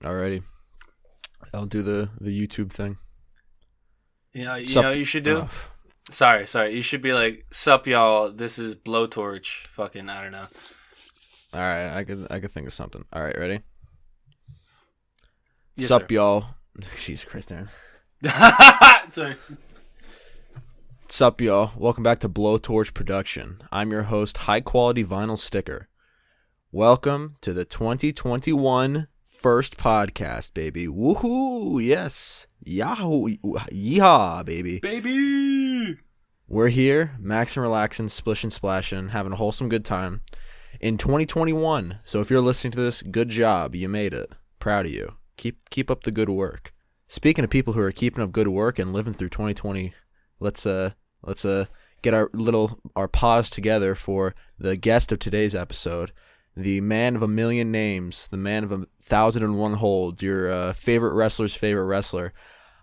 Alrighty. I'll do the YouTube thing. Yeah, you know what you should do? Sorry. You should be like, sup, y'all. This is Blowtorch. Fucking, I don't know. Alright, I could think of something. Alright, ready? Yes, sup, sir. y'all. Jesus Christ, Darren. Sorry. Sup, y'all. Welcome back to Blowtorch Production. I'm your host, High Quality Vinyl Sticker. Welcome to the 2021 first podcast, baby. Woohoo! Yes. Yahoo! Yeehaw, baby. Baby! We're here, maxing, relaxing, splishing, splashing, having a wholesome good time in 2021. So if you're listening to this, good job. You made it. Proud of you. Keep up the good work. Speaking of people who are keeping up good work and living through 2020, let's get our paws together for the guest of today's episode, the man of a million names, the man of 1,001 holds, your favorite wrestler's favorite wrestler,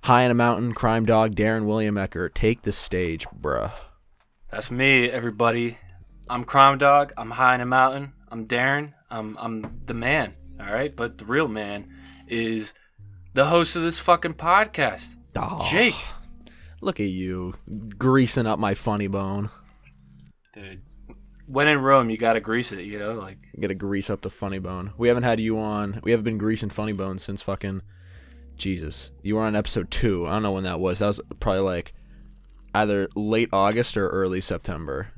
high in a mountain, crime dog, Darren William Eckert. Take the stage, bruh. That's me, everybody. I'm Crime Dog. I'm high in a mountain. I'm Darren. I'm the man, all right? But the real man is the host of this fucking podcast, Jake. Look at you, greasing up my funny bone. Dude, when in Rome, you gotta grease it, you know? Like, You gotta grease up the funny bone. We haven't had you on. We haven't been greasing funny bones since fucking Jesus. You were on episode 2. I don't know when that was. That was probably like either late August or early September.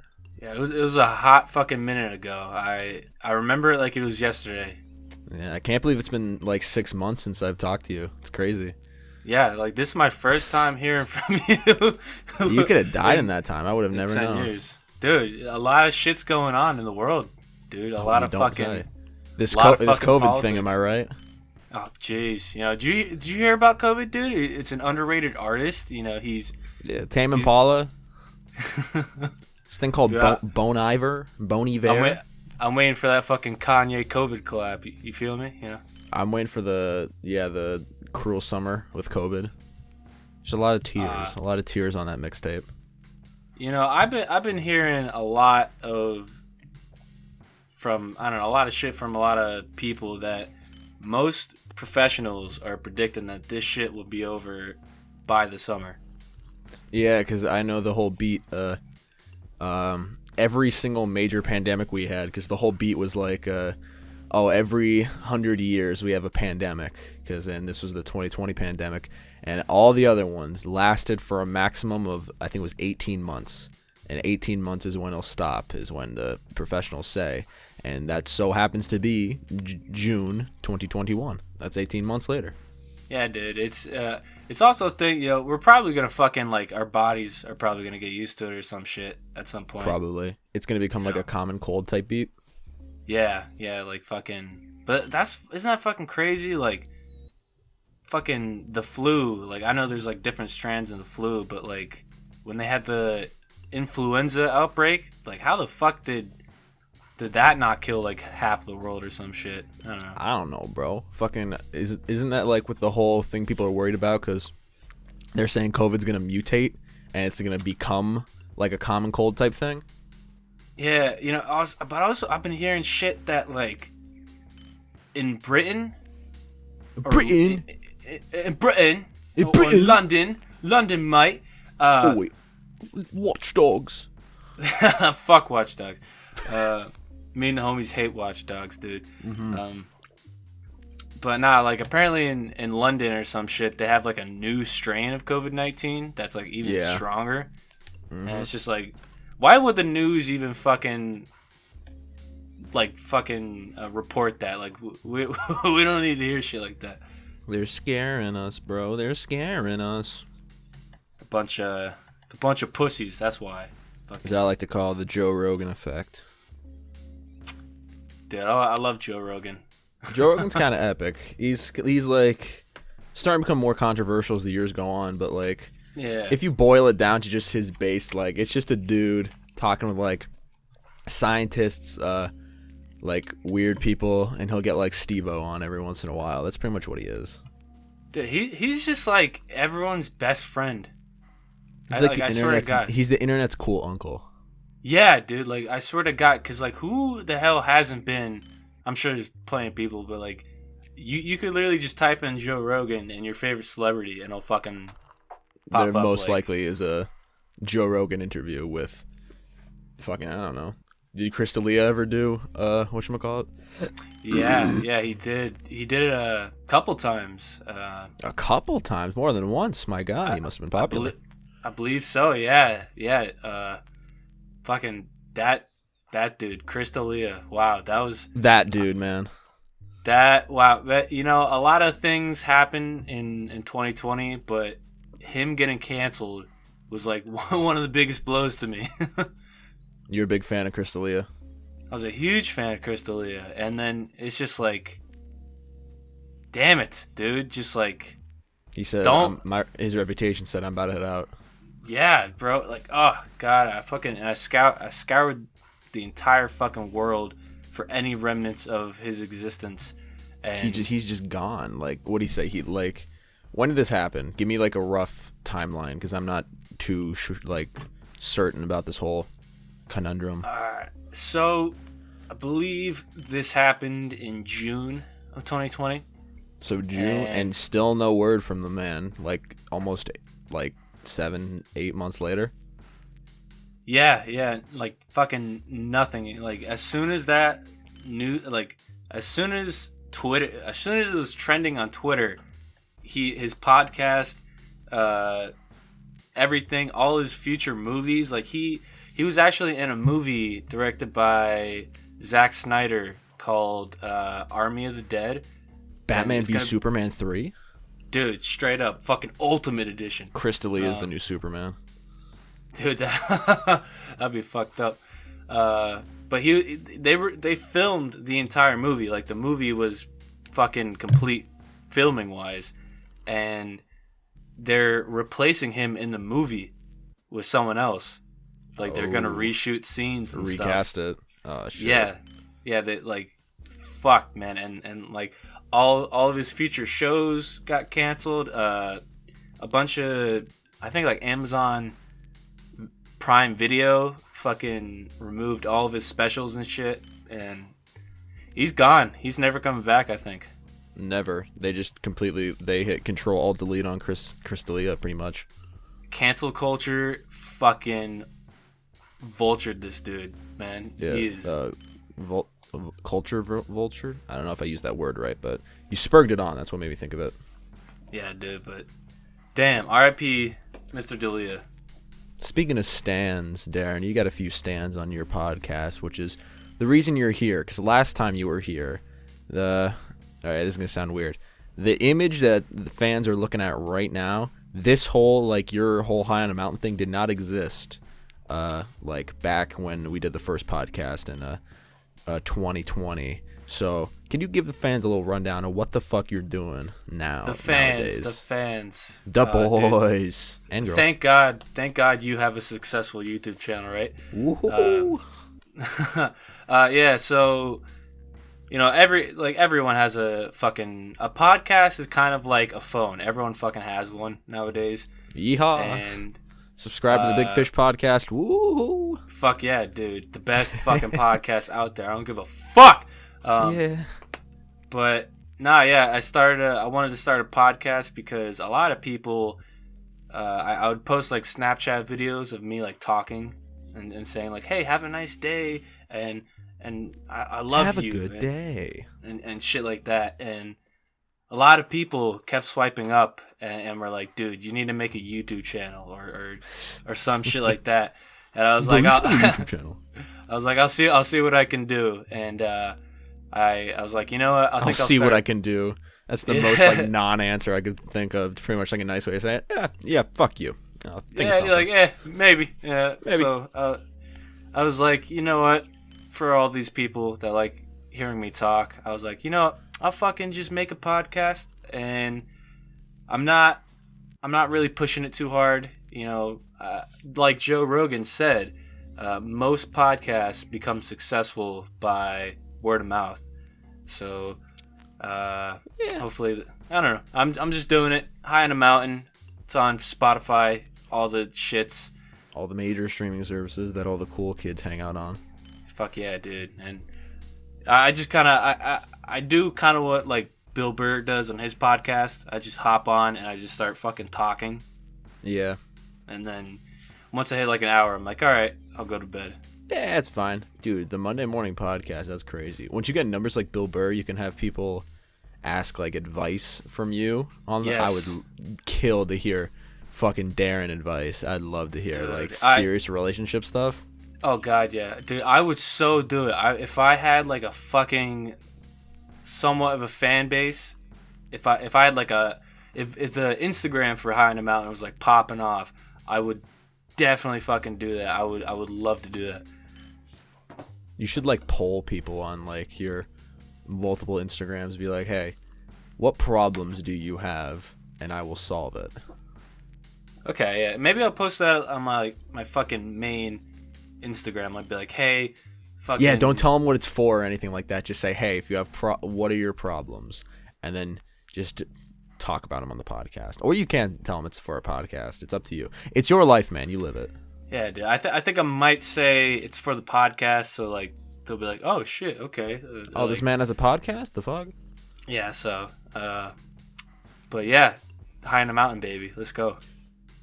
yeah, it was a hot fucking minute ago. I remember it like it was yesterday. Yeah, I can't believe it's been like 6 months since I've talked to you. It's crazy. Yeah, like this is my first time hearing from you. You could have died in that time. I would have never 10 known. years. Dude, a lot of shit's going on in the world, dude. A lot of fucking say. This lot of this fucking COVID politics. thing, am I right? Oh, jeez. You know, did you hear about COVID, dude? It's an underrated artist. You know, he's Yeah, Tame Impala. This thing called Yeah. Bon Iver. I'm waiting for that fucking Kanye COVID collab. You feel me? You know. I'm waiting for the Cruel Summer with COVID. There's a lot of tears on that mixtape. You know, I've been hearing a lot of shit from a lot of people that most professionals are predicting that this shit will be over by the summer. Yeah, because I know the whole beat. Every single major pandemic we had, because the whole beat was like, every 100 years we have a pandemic, and this was the 2020 pandemic, and all the other ones lasted for a maximum of, I think it was 18 months, and 18 months is when it'll stop, is when the professionals say, and that so happens to be June 2021. That's 18 months later. Yeah, dude, it's also a thing, you know, we're probably gonna fucking, like, our bodies are probably gonna get used to it or some shit at some point. Probably. It's gonna become like a common cold type beat. Yeah, like fucking, but isn't that fucking crazy? Like, fucking the flu, like, I know there's like different strands in the flu, but like, when they had the influenza outbreak, like, how the fuck did that not kill like half the world or some shit? I don't know, bro. Fucking isn't that like with the whole thing people are worried about, because they're saying COVID's gonna mutate and it's gonna become like a common cold type thing? Yeah, you know, I've been hearing shit that, like, in Britain, Britain, or London, mate. wait, Watchdogs. Fuck Watch Dogs. Me and the homies hate Watch Dogs, dude. Mm-hmm. But nah, like, apparently in London or some shit, they have like a new strain of COVID-19 that's like even stronger. Mm-hmm. And it's just like, why would the news even fucking report that? Like, we don't need to hear shit like that. They're scaring us, bro. They're scaring us. A bunch of pussies. That's why. As I like to call the Joe Rogan effect. Dude, I love Joe Rogan. Joe Rogan's kind of epic. He's like starting to become more controversial as the years go on, but like, yeah, if you boil it down to just his base, like, it's just a dude talking with like scientists, like weird people, and he'll get like Steve-O on every once in a while. That's pretty much what he is. Dude, he's just like everyone's best friend. He's he's the internet's cool uncle. Yeah, dude, like, I swear to God, because, like, who the hell hasn't been, I'm sure there's plenty of people, but, like, you could literally just type in Joe Rogan and your favorite celebrity, and it'll fucking pop There up. most likely is a Joe Rogan interview with fucking, I don't know. Did Chris D'Elia ever do whatchamacallit? Yeah, he did. He did it a couple times. A couple times, more than once. My God, he must have been popular. I believe so. Yeah. Fucking that dude, Chris D'Elia. Wow, that was That dude, man. Wow. You know, a lot of things happen in 2020, but him getting canceled was like one of the biggest blows to me. You're a big fan of Chris D'Elia? I was a huge fan of Chris D'Elia, and then it's just like, damn it, dude. Just like, He said, his reputation said, I'm about to head out. yeah, bro. Like, oh god, I scoured the entire fucking world for any remnants of his existence, and He's just gone. Like, what do you say? When did this happen? Give me like a rough timeline, because I'm not too certain about this whole conundrum. So I believe this happened in June of 2020. So June, and still no word from the man. Like almost 7-8 months later. Yeah, like fucking nothing. Like as soon as that as soon as it was trending on Twitter, his podcast, everything, all his future movies, like he was actually in a movie directed by Zack Snyder called Army of the Dead. Batman v Superman 3? Dude, straight up, fucking Ultimate Edition. Chris D'Elia is the new Superman. Dude, that'd be fucked up. But they filmed the entire movie. Like the movie was fucking complete filming wise, and they're replacing him in the movie with someone else. Like they're gonna reshoot scenes and recast it. Oh shit. Yeah. They like, fuck, man, and like all of his future shows got canceled. A bunch of, I think like Amazon Prime Video fucking removed all of his specials and shit, and he's gone. He's never coming back, I think. Never. They just they hit Control Alt Delete on Chris D'Elia pretty much. Cancel culture fucking vultured this dude, man. Yeah. He is Culture vulture? I don't know if I used that word right, but you spurred it on. That's what made me think of it. Yeah, dude, but damn, R.I.P. Mr. D'Elia. Speaking of stands, Darren, you got a few stands on your podcast, which is the reason you're here. Because last time you were here, all right, this is gonna sound weird. The image that the fans are looking at right now, this whole your whole high on a mountain thing did not exist. Back when we did the first podcast in 2020. So can you give the fans a little rundown of what the fuck you're doing now? The fans, nowadays? The boys and girls. Thank God you have a successful YouTube channel, right? Woohoo! Yeah, so everyone has a podcast is kind of like a phone. Everyone fucking has one nowadays. Yeehaw! And subscribe to the Big Fish podcast. Woo! Fuck yeah, dude. The best fucking podcast out there. I don't give a fuck. Yeah. But I wanted to start a podcast because a lot of people, I would post Snapchat videos of me talking and saying hey, have a nice day, and I love you. Have a good day. And shit like that. And a lot of people kept swiping up and were like, dude, you need to make a YouTube channel or some shit like that. And I was YouTube channel. I was like, I'll see what I can do. And I was like, you know what? I'll see what I can do. That's the most non-answer I could think of. Pretty much a nice way to say it. Yeah, fuck you. You're maybe. Yeah, maybe. So I was like, you know what? For all these people that like hearing me talk, I was like, you know what? I'll fucking just make a podcast, and I'm not really pushing it too hard. Like Joe Rogan said, most podcasts become successful by word of mouth. So hopefully, I don't know. I'm just doing it high on a mountain. It's on Spotify, all the shits, all the major streaming services that all the cool kids hang out on. Fuck yeah, dude. And I just kind of I do kind of what Bill Burr does on his podcast. I just hop on and I just start fucking talking. Yeah. And then once I hit like an hour, I'm like, all right, I'll go to bed. Yeah, it's fine. Dude, the Monday morning podcast, that's crazy. Once you get numbers like Bill Burr, you can have people ask like advice from you on Yes. I would kill to hear fucking Darren advice. I'd love to hear Dude, like serious relationship stuff. Oh god, yeah. Dude, I would so do it. If I had like a fucking somewhat of a fan base, if I had like if the Instagram for High on the Mountain was like popping off, I would definitely fucking do that. I would love to do that. You should like poll people on like your multiple Instagrams, be like, hey, what problems do you have, and I will solve it. Okay, yeah. Maybe I'll post that on my fucking main Instagram. I'd be like, hey, fucking... Yeah, don't tell them what it's for or anything like that. Just say, hey, if you have what are your problems? And then just talk about them on the podcast. Or you can't tell them it's for a podcast. It's up to you. It's your life, man. You live it. Yeah, dude. I think I might say it's for the podcast, so like they'll be like, oh shit, okay. Oh, this man has a podcast? The fuck? Yeah, so but yeah, High on the Mountain, baby. Let's go.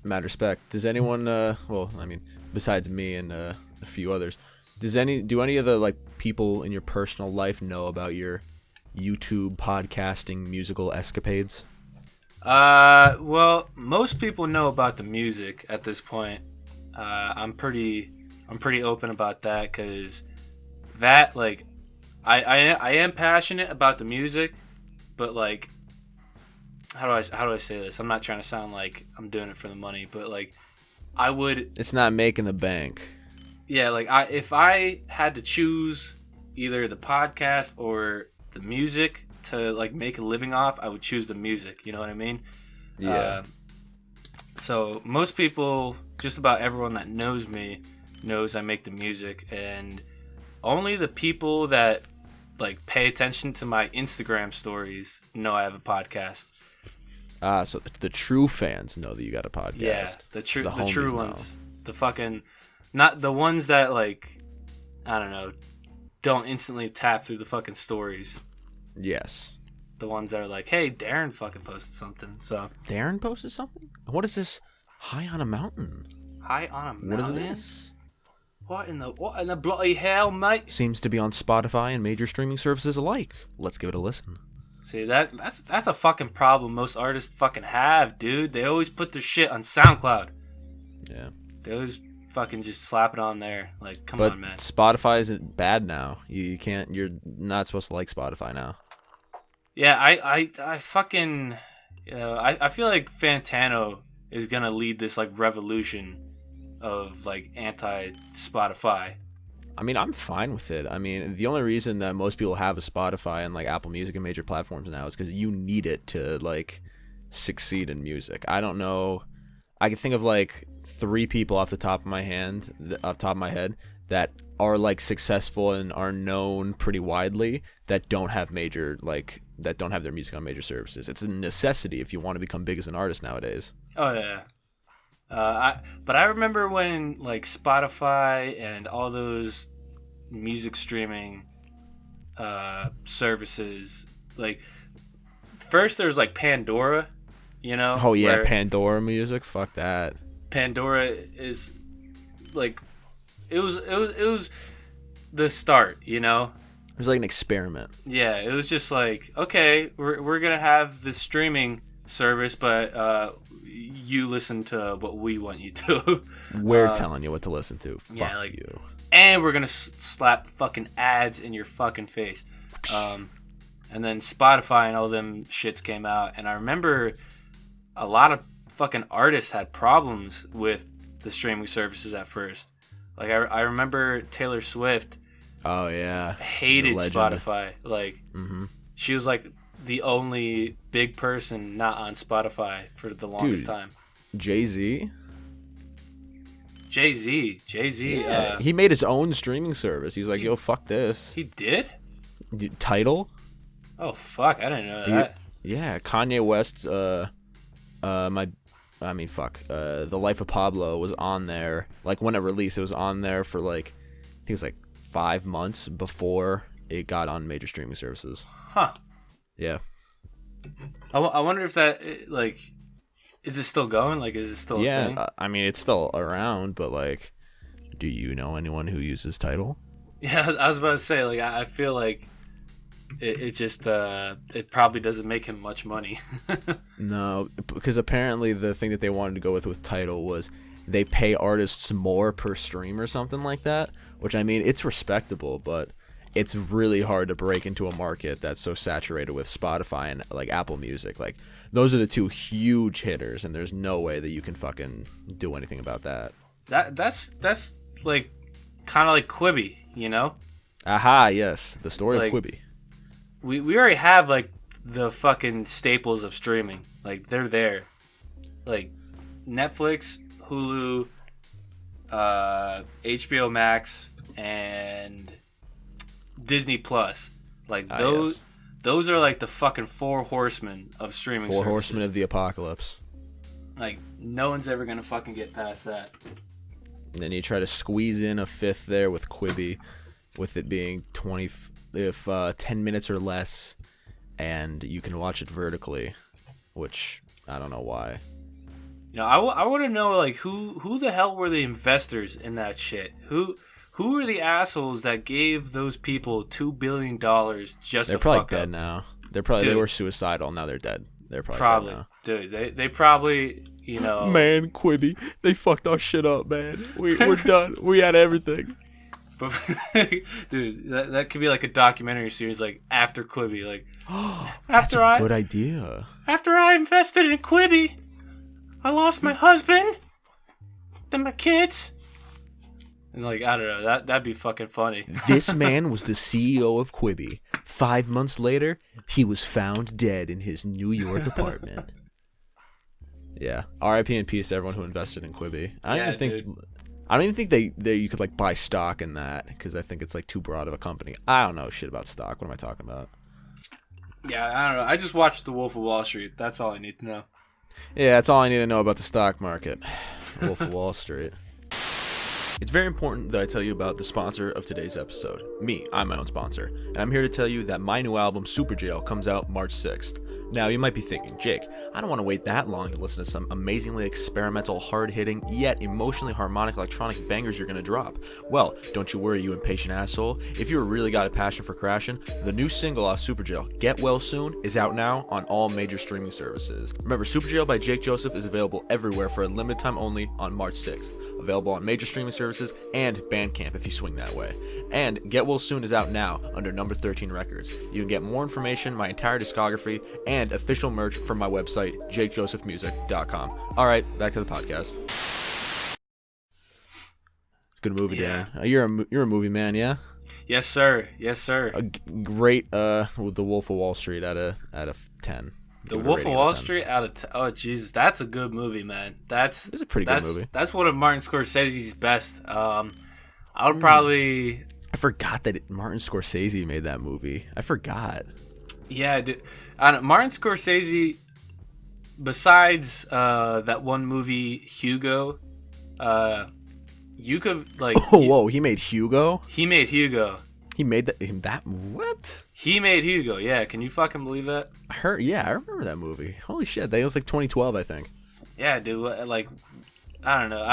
Mad respect. Does anyone well, I mean, besides me and a few others, do any of the like people in your personal life know about your YouTube podcasting musical escapades? Well, most people know about the music at this point. I'm pretty open about that, because that, like, I am passionate about the music, but like, how do I say this? I'm not trying to sound like I'm doing it for the money, but like, I would. It's not making the bank. Yeah, like if I had to choose either the podcast or the music to like make a living off, I would choose the music. You know what I mean? Yeah. So most people, just about everyone that knows me, knows I make the music, and only the people that like pay attention to my Instagram stories know I have a podcast. So the true fans know that you got a podcast. Yeah, the true know. ones. The fucking, not the ones that like, I don't know, don't instantly tap through the fucking stories. Yes. The ones that are like, hey, Darren fucking posted something. So Darren posted something? What is this? High on a Mountain. High on a Mountain? What is this? What in the bloody hell, mate? Seems to be on Spotify and major streaming services alike. Let's give it a listen. See, that's a fucking problem most artists fucking have, dude. They always put their shit on SoundCloud. Yeah. They always fucking just slap it on there. Like, come But on, man. Spotify isn't bad now. You can't. You're not supposed to like Spotify now. Yeah, I fucking, you know, I feel like Fantano is gonna lead this like revolution of like anti-Spotify. I mean, I'm fine with it. I mean, the only reason that most people have a Spotify and like Apple Music and major platforms now is because you need it to like succeed in music. I don't know. I can think of like 3 people off the top of my head that are like successful and are known pretty widely that don't have their music on major services. It's a necessity if you want to become big as an artist nowadays. Oh yeah. But I remember when like Spotify and all those music streaming services, like first there's like Pandora, you know? Oh yeah, Pandora music, fuck that. Pandora is like it was the start, you know? It was like an experiment. Yeah, it was just like, okay, we're gonna have this streaming service, but you listen to what we want you to. We're telling you what to listen to. Fuck yeah, like, you. And we're gonna slap fucking ads in your fucking face. And then Spotify and all them shits came out, and I remember a lot of fucking artists had problems with the streaming services at first. Like I remember Taylor Swift. Oh yeah. Hated Spotify. Like she was like the only big person not on Spotify for the longest time. Jay-Z. Yeah. He made his own streaming service. He's like, yo, fuck this. He did? Tidal? Oh fuck, I didn't know that. Yeah, Kanye West The Life of Pablo was on there. Like when it released, it was on there for like I think it was like 5 months before it got on major streaming services. Huh. Yeah. I wonder if that like is it still going? Like, is it still a thing? I mean, it's still around, but like, do you know anyone who uses Tidal? Yeah, I was about to say, like, I feel like it just it probably doesn't make him much money. No, because apparently the thing that they wanted to go with Tidal was they pay artists more per stream or something like that, which I mean, it's respectable, but it's really hard to break into a market that's so saturated with Spotify and like Apple Music. Like, those are the two huge hitters, and there's no way that you can fucking do anything about that. That's like kind of like Quibi, you know? Aha, yes, the story Like, of Quibi. We already have like the fucking staples of streaming. Like, they're there. Like Netflix, Hulu, HBO Max, and Disney Plus. Like Yes. those are like the fucking four horsemen of streaming. Four services. horsemen of the apocalypse. Like, no one's ever gonna fucking get past that. And then you try to squeeze in a fifth there with Quibi, with it being 10 minutes or less, and you can watch it vertically, which I don't know why. You know, I want to know, like, who the hell were the investors in that shit? Who are the assholes that gave those people $2 billion just They're to probably fuck dead up? now. They Dude. were suicidal. Now they're dead. They're Probably, dead now. dude. They probably, you know. Man, Quibi, they fucked our shit up, man. We're done. We had everything. But, dude, that could be like a documentary series, like after Quibi, like That's a good idea. after I invested in Quibi, I lost my husband, then my kids, and like, I don't know, that'd be fucking funny. This man was the CEO of Quibi. 5 months later, he was found dead in his New York apartment. Yeah. R.I.P. and peace to everyone who invested in Quibi. I don't even think they you could like buy stock in that, because I think it's like too broad of a company. I don't know shit about stock. What am I talking about? Yeah, I don't know. I just watched The Wolf of Wall Street. That's all I need to know. Yeah, that's all I need to know about the stock market. Wolf of Wall Street. It's very important that I tell you about the sponsor of today's episode. Me, I'm my own sponsor. And I'm here to tell you that my new album, Super Jail, comes out March 6th. Now, you might be thinking, Jake, I don't want to wait that long to listen to some amazingly experimental, hard-hitting, yet emotionally harmonic electronic bangers you're going to drop. Well, don't you worry, you impatient asshole. If you really got a passion for crashing, the new single off Super Jail, Get Well Soon, is out now on all major streaming services. Remember, Super Jail by Jake Joseph is available everywhere for a limited time only on March 6th. Available on major streaming services and Bandcamp if you swing that way. And Get Well Soon is out now under Number 13 Records. You can get more information, my entire discography, and official merch from my website, jakejosephmusic.com. Alright, back to the podcast. Good movie, Yeah. Dan. You're a movie man, yeah? Yes, sir. Yes, sir. Great with The Wolf of Wall Street out of 10. The Give it a Wolf of rating Wall 10. Street out of oh Jesus, that's a good movie, man. It's a pretty good movie. That's one of Martin Scorsese's best. I would probably I forgot that Martin Scorsese made that movie. I forgot. Yeah, dude. I don't, Martin Scorsese, besides that one movie Hugo, you could like. Oh, whoa! He made Hugo. He made Hugo. He made that. What? He made Hugo. Yeah, can you fucking believe that? Yeah, I remember that movie. Holy shit! That was like 2012, I think. Yeah, dude. Like, I don't know.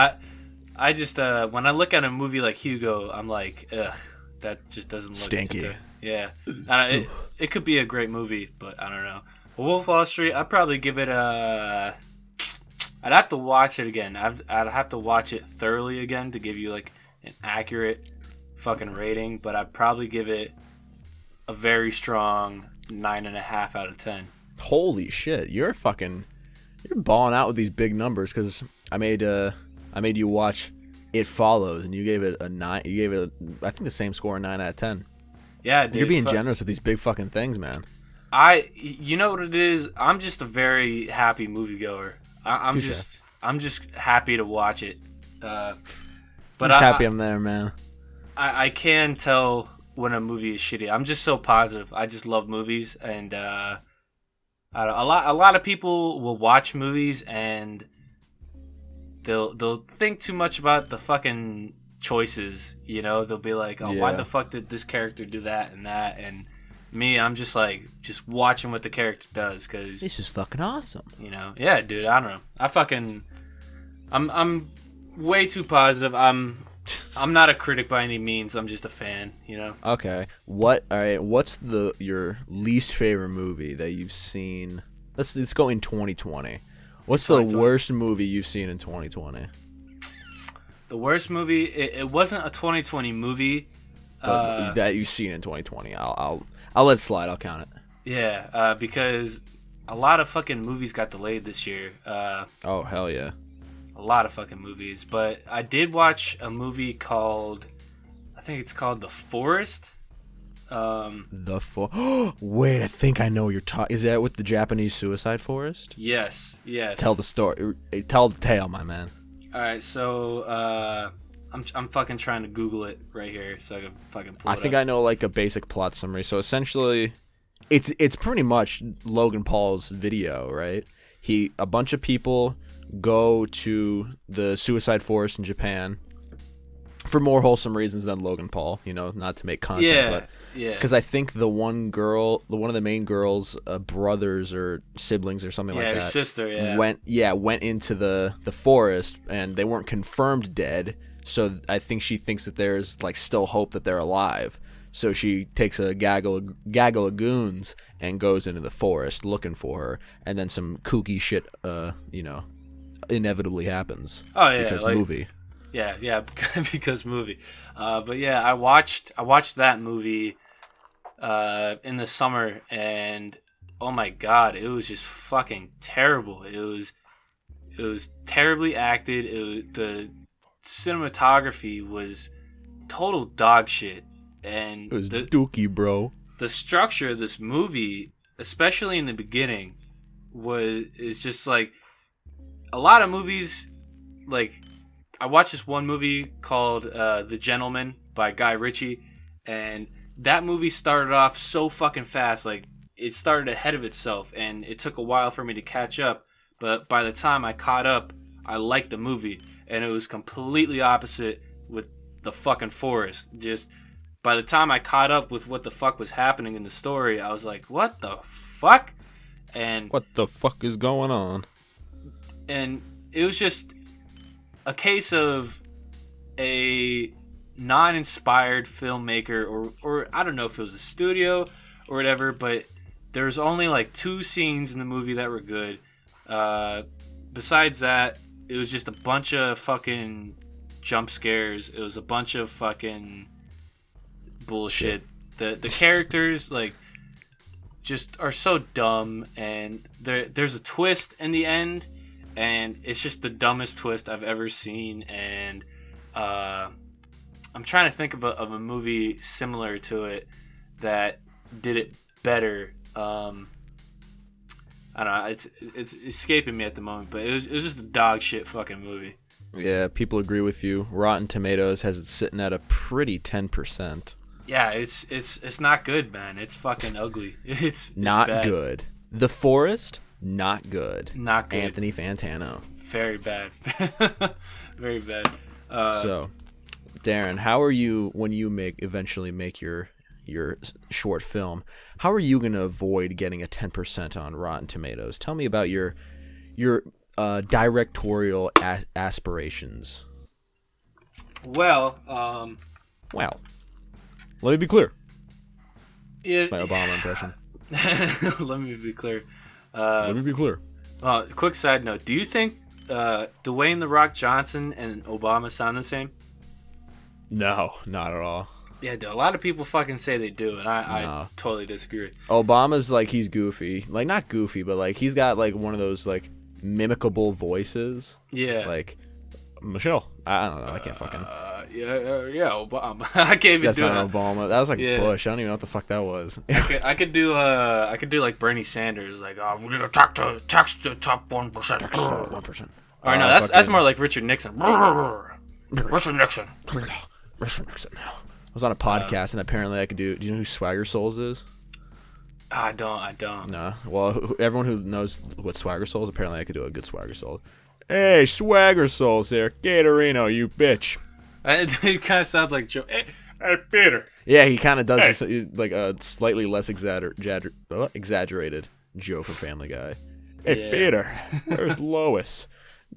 I just when I look at a movie like Hugo, I'm like, ugh, that just doesn't look Stinky. Yeah, it could be a great movie, but I don't know. Wolf of Wall Street, I'd probably give it a. I'd have to watch it again. I'd have to watch it thoroughly again to give you like an accurate fucking rating, but I'd probably give it a very strong 9.5 out of 10. Holy shit! You're balling out with these big numbers, because I made you watch It Follows, and you gave it a 9. You gave it I think the same score, a 9 out of 10. Yeah, dude. You're being generous with these big fucking things, man. You know what it is? I'm just a very happy moviegoer. I'm just happy to watch it. But I'm just happy I'm there, man. I can tell when a movie is shitty. I'm just so positive. I just love movies, and a lot of people will watch movies and they'll think too much about the fucking choices. You know, they'll be like, "Oh, why the fuck did this character do that and that?" And Me, I'm just like watching what the character does because This is fucking awesome. Yeah, dude. I don't know. I'm way too positive. I'm not a critic by any means. I'm just a fan. Okay. All right. What's your least favorite movie that you've seen? Let's go in 2020. What's the worst movie you've seen in 2020? The worst movie? It wasn't a 2020 movie. But that you've seen in 2020. I'll let it slide. I'll count it. Yeah, because a lot of fucking movies got delayed this year. Oh hell yeah. A lot of fucking movies. But I did watch a movie called, I think it's called The Forest. Wait, I think I know what you're talking. Is that with the Japanese suicide forest? Yes. Tell the story. Tell the tale, my man. All right, so I'm fucking trying to Google it right here so I can fucking pull it up. I think I know like a basic plot summary. So essentially, it's pretty much Logan Paul's video, right? A bunch of people go to the suicide forest in Japan for more wholesome reasons than Logan Paul, not to make content, but because I think one of the main girls' brothers or siblings or something like that, her sister, went into the forest and they weren't confirmed dead. So I think she thinks that there's like still hope that they're alive. So she takes a gaggle of goons and goes into the forest looking for her, and then some kooky shit, inevitably happens. Oh yeah, because movie. Yeah, because movie. But yeah, I watched that movie in the summer, and oh my god, it was just fucking terrible. It was terribly acted. The cinematography was total dog shit, and it was dookie, bro. The structure of this movie, especially in the beginning, is just like a lot of movies. Like, I watched this one movie called The Gentleman by Guy Ritchie, and that movie started off so fucking fast. Like, it started ahead of itself, and it took a while for me to catch up. But by the time I caught up, I liked the movie, and it was completely opposite with The fucking Forest. Just by the time I caught up with what the fuck was happening in the story, I was like, what the fuck? And what the fuck is going on? And it was just a case of a non-inspired filmmaker, or I don't know if it was a studio or whatever, but there's only like 2 scenes in the movie that were good. Besides that, it was just a bunch of fucking jump scares. It was a bunch of fucking bullshit. The characters like just are so dumb, and there's a twist in the end, and it's just the dumbest twist I've ever seen. And I'm trying to think of a movie similar to it that did it better. I don't know. It's escaping me at the moment, but it was just a dog shit fucking movie. Yeah, people agree with you. Rotten Tomatoes has it sitting at a pretty 10%. Yeah, it's not good, man. It's fucking ugly. It's not bad. Good. The Forest, not good. Not good. Anthony Fantano. Very bad. Very bad. So, Darren, how are you when you eventually make your short film? How are you going to avoid getting a 10% on Rotten Tomatoes? Tell me about your directorial aspirations. Well, let me be clear. It's my Obama impression. Let me be clear. Let me be clear. Quick side note: do you think Dwayne "The Rock" Johnson and Obama sound the same? No, not at all. Yeah, dude, a lot of people fucking say they do, and I totally disagree. Obama's like, he's goofy, like not goofy, but like he's got like one of those like mimicable voices. Yeah, like Michelle. I don't know. I can't fucking. Yeah, Obama. I can't even That's do not it. Obama. That was like Bush. I don't even know what the fuck that was. I could do like Bernie Sanders, like we're gonna tax the top 1%. 1%. Or no, that's more like Richard Nixon. Richard Nixon. Richard Nixon. I was on a podcast and apparently I could do. Do you know who Swagger Souls is? I don't. No. Well, everyone who knows what Swagger Souls, apparently I could do a good Swagger Soul. Hey, Swagger Souls there, Gatorino, you bitch. It kind of sounds like Joe. Hey, Peter. Yeah, he kind of does like a slightly less exaggerated Joe from Family Guy. Hey, Peter, where's Lois?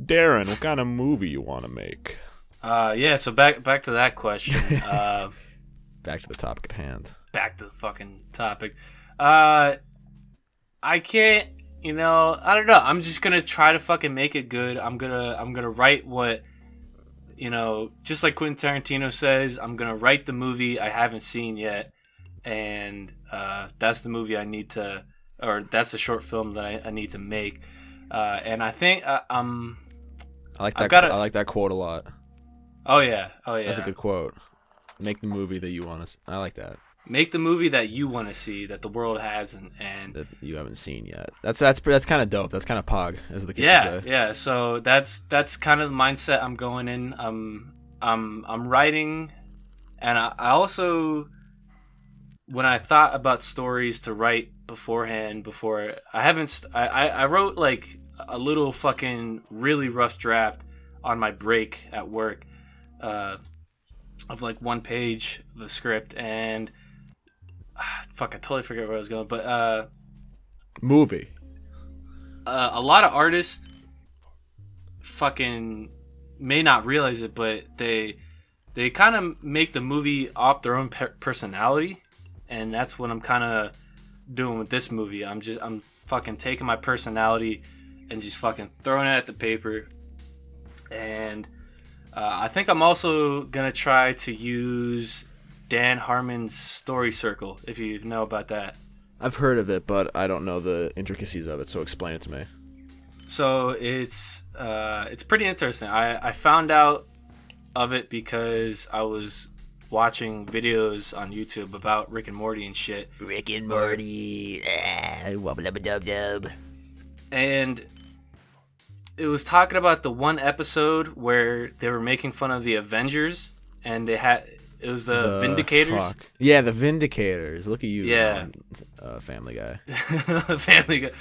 Darren, what kind of movie you want to make? Yeah, so back to that question. Back to the topic at hand. Back to the fucking topic. I can't, I don't know. I'm just gonna try to fucking make it good. I'm gonna write what, just like Quentin Tarantino says, I'm gonna write the movie I haven't seen yet, and that's the movie I need to, or that's the short film that I need to make. And I think I like that. I like that quote a lot. Oh yeah. That's a good quote. Make the movie that you want to. I like that. Make the movie that you want to see, that the world hasn't, and that you haven't seen yet. That's kind of dope. That's kind of pog, as the kids say. Yeah. So that's kind of the mindset I'm going in. I'm writing, and I also, when I thought about stories to write beforehand, I wrote like a little fucking really rough draft on my break at work, of like 1 page of the script, and I totally forget where I was going, but movie. A lot of artists fucking may not realize it, but they kind of make the movie off their own personality, and that's what I'm kind of doing with this movie. I'm fucking taking my personality and just fucking throwing it at the paper, and I think I'm also gonna try to use Dan Harmon's story circle, if you know about that. I've heard of it, but I don't know the intricacies of it, so explain it to me. So it's pretty interesting. I found out of it because I was watching videos on YouTube about Rick and Morty and shit. Rick and Morty. Wubba-dubba-dub-dub. And it was talking about the one episode where they were making fun of the Avengers, and it was the Vindicators. Fuck. Yeah, the Vindicators. Look at you. Yeah. Family Guy. Family Guy.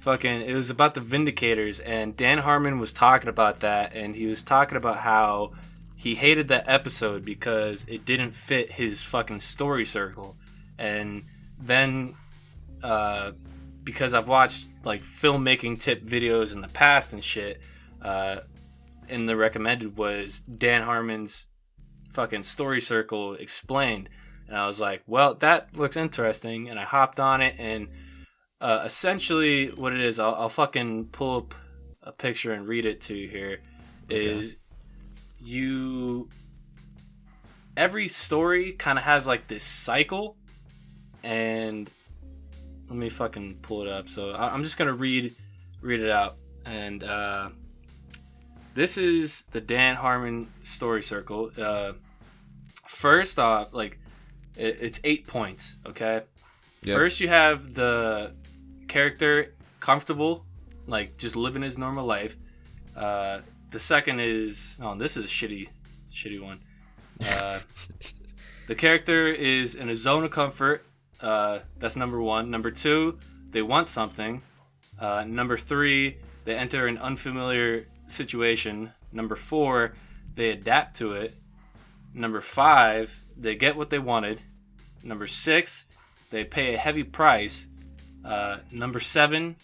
It was about the Vindicators, and Dan Harmon was talking about that, and he was talking about how he hated that episode because it didn't fit his fucking story circle. And then, because I've watched like filmmaking tip videos in the past and shit, and the recommended was Dan Harmon's fucking story circle explained, and I was like, well, that looks interesting, and I hopped on it, and essentially what it is, I'll fucking pull up a picture and read it to you here. Is every story kind of has like this cycle, and let me fucking pull it up. So I'm just gonna read it out, and this is the Dan Harmon story circle. First off, like it's 8 points. Okay. Yep. First, you have the character comfortable, like just living his normal life. The second is this is a shitty one. The character is in a zone of comfort. That's number 1. Number 2, they want something. Number 3, they enter an unfamiliar situation. Number 4, they adapt to it. Number 5, they get what they wanted. Number 6, they pay a heavy price. Number 7,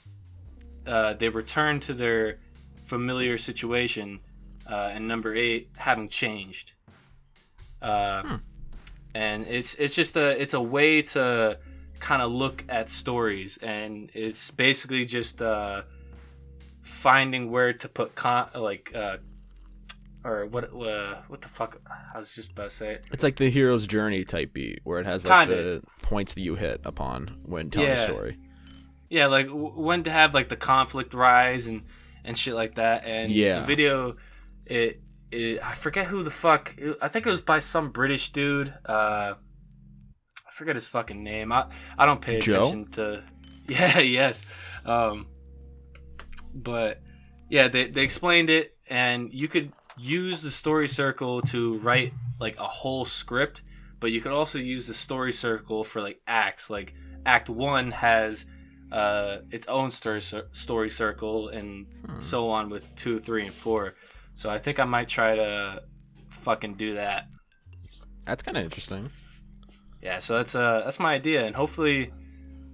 they return to their familiar situation. And number 8, having changed. And it's just a way to kind of look at stories, and it's basically just finding where to put or what the fuck, I was just about to say it. It's like the hero's journey type beat, where it has like the points that you hit upon when telling a story. Yeah, like when to have like the conflict rise and shit like that. And the video, I forget who the fuck. I think it was by some British dude. I forget his fucking name. I don't pay attention to. Yeah. Yes. But yeah, they explained it, and you could use the story circle to write like a whole script, but you could also use the story circle for like acts. Like Act 1 has its own story circle, and so on with 2, 3, and 4. So I think I might try to fucking do that. That's kind of interesting. Yeah, so that's my idea, and hopefully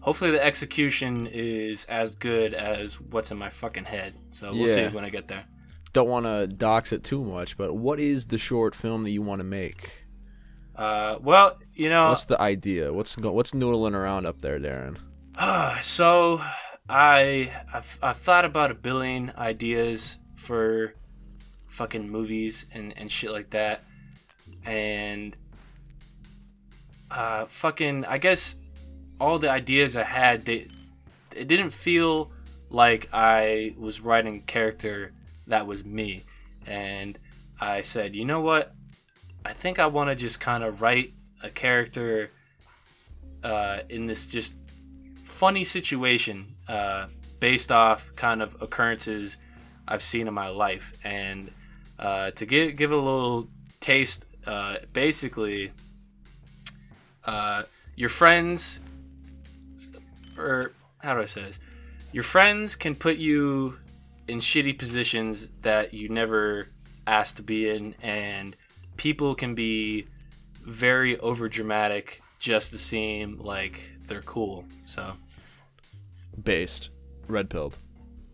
the execution is as good as what's in my fucking head. So we'll see when I get there. Don't want to dox it too much, but what is the short film that you want to make? Well, what's the idea? What's noodling around up there, Darren? So I've thought about a billion ideas for fucking movies and shit like that, and I guess all the ideas I had, it didn't feel like I was writing a character that was me, and I said, you know what, I think I want to just kind of write a character in this just funny situation based off kind of occurrences I've seen in my life, and to give a little taste, basically your friends, or how do I say this? Your friends can put you in shitty positions that you never asked to be in, and people can be very overdramatic just to seem like they're cool. So, based, red pilled.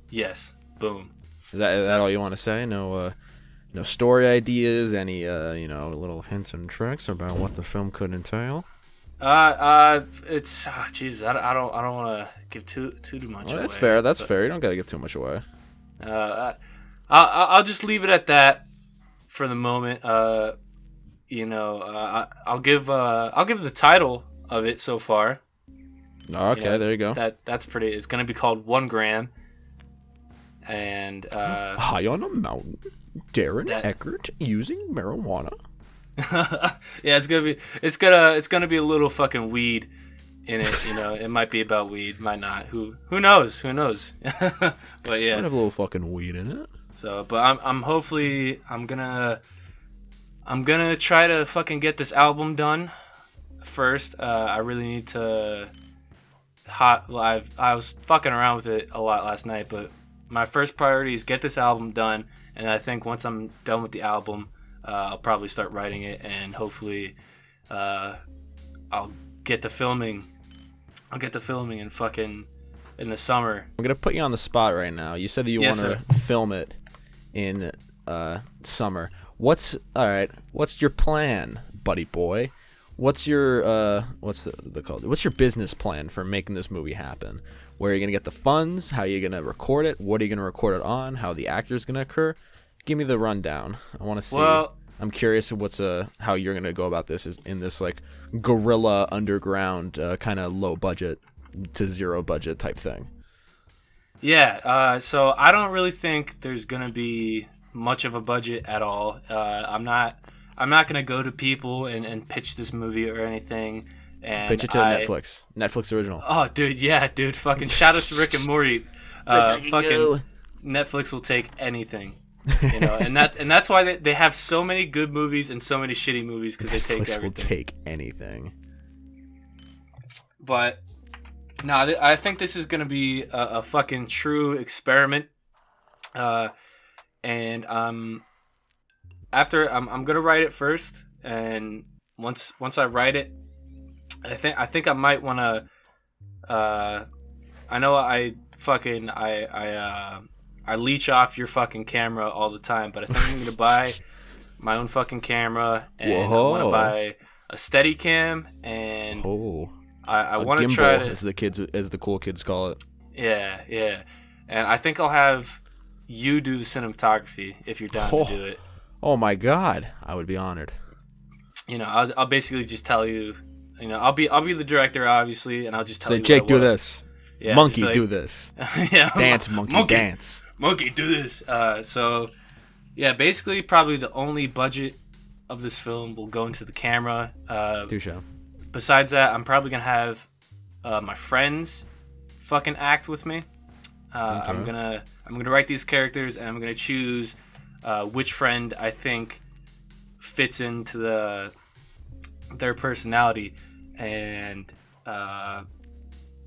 Yes, boom. Is that all you want to say? No story ideas? Any little hints and tricks about what the film could entail? It's Jesus. I don't want to give too much away. That's fair. That's fair. You don't gotta give too much away. I'll just leave it at that for the moment. I'll give the title of it so far. Okay, there you go. That's pretty. It's gonna be called 1 Gram. And high on a mountain, Darren Eckert using marijuana. Yeah, it's gonna be a little fucking weed in it. It might be about weed, might not. Who knows? But yeah, might have a little fucking weed in it. So, but I'm hopefully I'm gonna try to fucking get this album done first. I really need to. I was fucking around with it a lot last night, but my first priority is get this album done, and I think once I'm done with the album, I'll probably start writing it, and hopefully, I'll get to filming. I'll get to filming in the summer. I'm gonna put you on the spot right now. You said that you want to film it in summer. What's your plan, buddy boy? What's your what's your business plan for making this movie happen? Where are you gonna get the funds? How are you gonna record it? What are you gonna record it on? How the actor's gonna occur? Give me the rundown. I want to see. Well, I'm curious how you're gonna go about this in this like guerrilla underground kind of low budget to zero budget type thing. Yeah. So I don't really think there's gonna be much of a budget at all. I'm not gonna go to people and pitch this movie or anything. And pitch it to Netflix original. Oh, dude, fucking shout out to Rick and Morty. Fucking Netflix will take anything, and that's why they have so many good movies and so many shitty movies, because they take everything. Netflix will take anything. But no, I think this is gonna be a fucking true experiment, and after I'm gonna write it first, and once I write it, I think I might want to. I know I leech off your fucking camera all the time, but I think I'm gonna buy my own fucking camera, and I want to buy a Steadicam, and I want to try to, as the cool kids call it. Yeah, and I think I'll have you do the cinematography if you're down to do it. Oh my God, I would be honored. I'll basically just tell you. I'll be the director, obviously, and I'll just tell you. Say, Jake, do this. Yeah, monkey, do this. Yeah, dance, monkey, dance. Monkey, do this. So, yeah, basically, probably the only budget of this film will go into the camera. Touche. Besides that, I'm probably gonna have my friends fucking act with me. Okay. I'm gonna write these characters, and I'm gonna choose which friend I think fits into their personality, and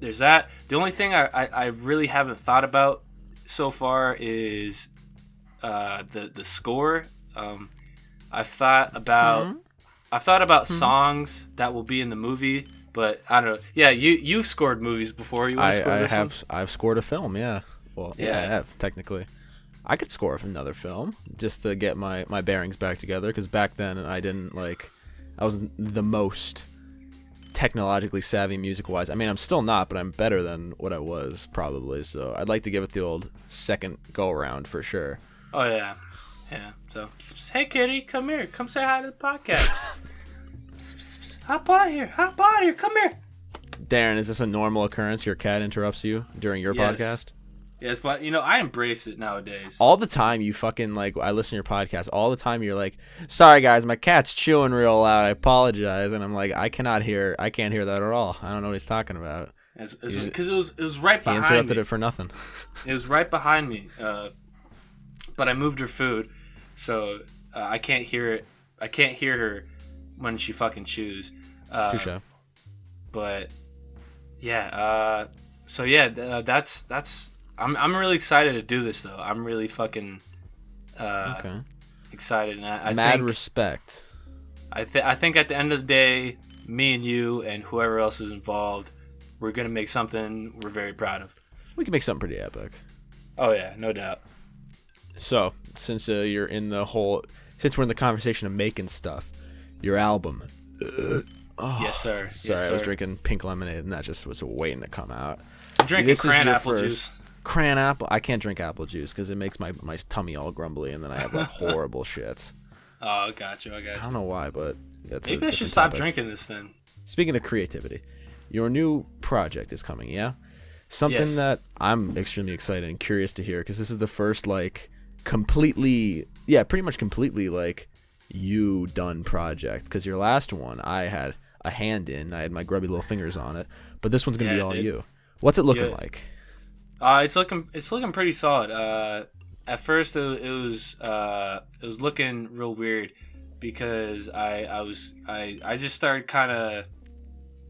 there's that. The only thing I really haven't thought about so far is the score. I've thought about I've thought about songs that will be in the movie, but I don't know. Yeah, you've scored movies before. You want to score this one? I've scored a film. Yeah. Well, yeah, I have technically. I could score another film just to get my bearings back together, because back then I didn't I wasn't the most technologically savvy music-wise. I mean, I'm still not, but I'm better than what I was probably. So I'd like to give it the old second go-around for sure. Oh yeah, yeah. So hey kitty, come here, come say hi to the podcast. Hop on here, come here. Darren, is this a normal occurrence? Your cat interrupts you during your podcast? Yes, but I embrace it nowadays. All the time you fucking I listen to your podcast. All the time you're like, sorry guys, my cat's chewing real loud. I apologize. And I'm like, I can't hear that at all. I don't know what he's talking about. Because it was right behind me. He interrupted it for nothing. It was right behind me. But I moved her food, so I can't hear it. I can't hear her when she fucking chews. Touche. But yeah. So yeah, that's. I'm really excited to do this though. I'm really fucking excited. And I Mad think, respect. I think at the end of the day, me and you and whoever else is involved, we're gonna make something we're very proud of. We can make something pretty epic. Oh yeah, no doubt. So since you're in since we're in the conversation of making stuff, your album. Yes, sir. Sorry, yes, sir. I was drinking pink lemonade and that just was waiting to come out. I'm drinking cran apple juice. Cran apple? I can't drink apple juice because it makes my tummy all grumbly and then I have horrible shits. Oh, I got you. I don't know why, but that's maybe I should stop drinking this then. Speaking of creativity, your new project is coming, yeah? Something that I'm extremely excited and curious to hear, because this is the first pretty much completely you done project. Because your last one, I had a hand in, I had my grubby little fingers on it, but this one's gonna be all you. What's it looking like? It's looking pretty solid. At first it was looking real weird because I just started kind of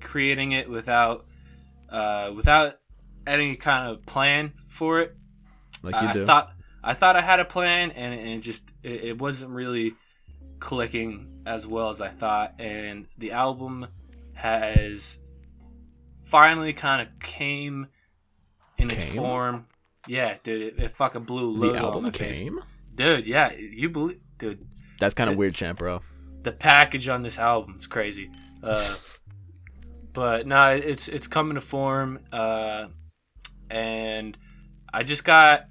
creating it without any kind of plan for it. Like you do. I thought I had a plan and it wasn't really clicking as well as I thought, and the album has finally kind of came in its form. Yeah, dude, it fucking blew a load. The album on my came? face. Dude, yeah, you believe, dude. That's kind of weird, champ, bro. The package on this album is crazy. But no, it's coming to form, and I just got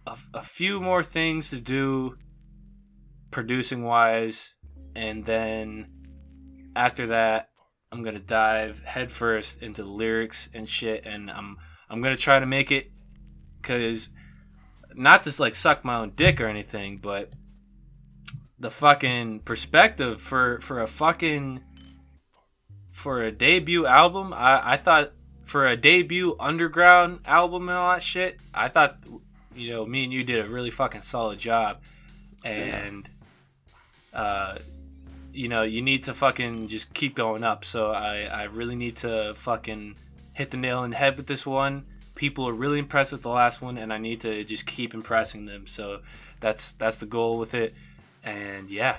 a few more things to do producing wise, and then after that I'm gonna dive headfirst into the lyrics and shit, and I'm gonna try to make it, cause not to suck my own dick or anything, but the fucking perspective for a debut album, I thought for a debut underground album and all that shit, I thought me and you did a really fucking solid job, and you need to fucking just keep going up. So I really need to fucking hit the nail on the head with this one. People are really impressed with the last one, and I need to just keep impressing them. So that's the goal with it. And yeah.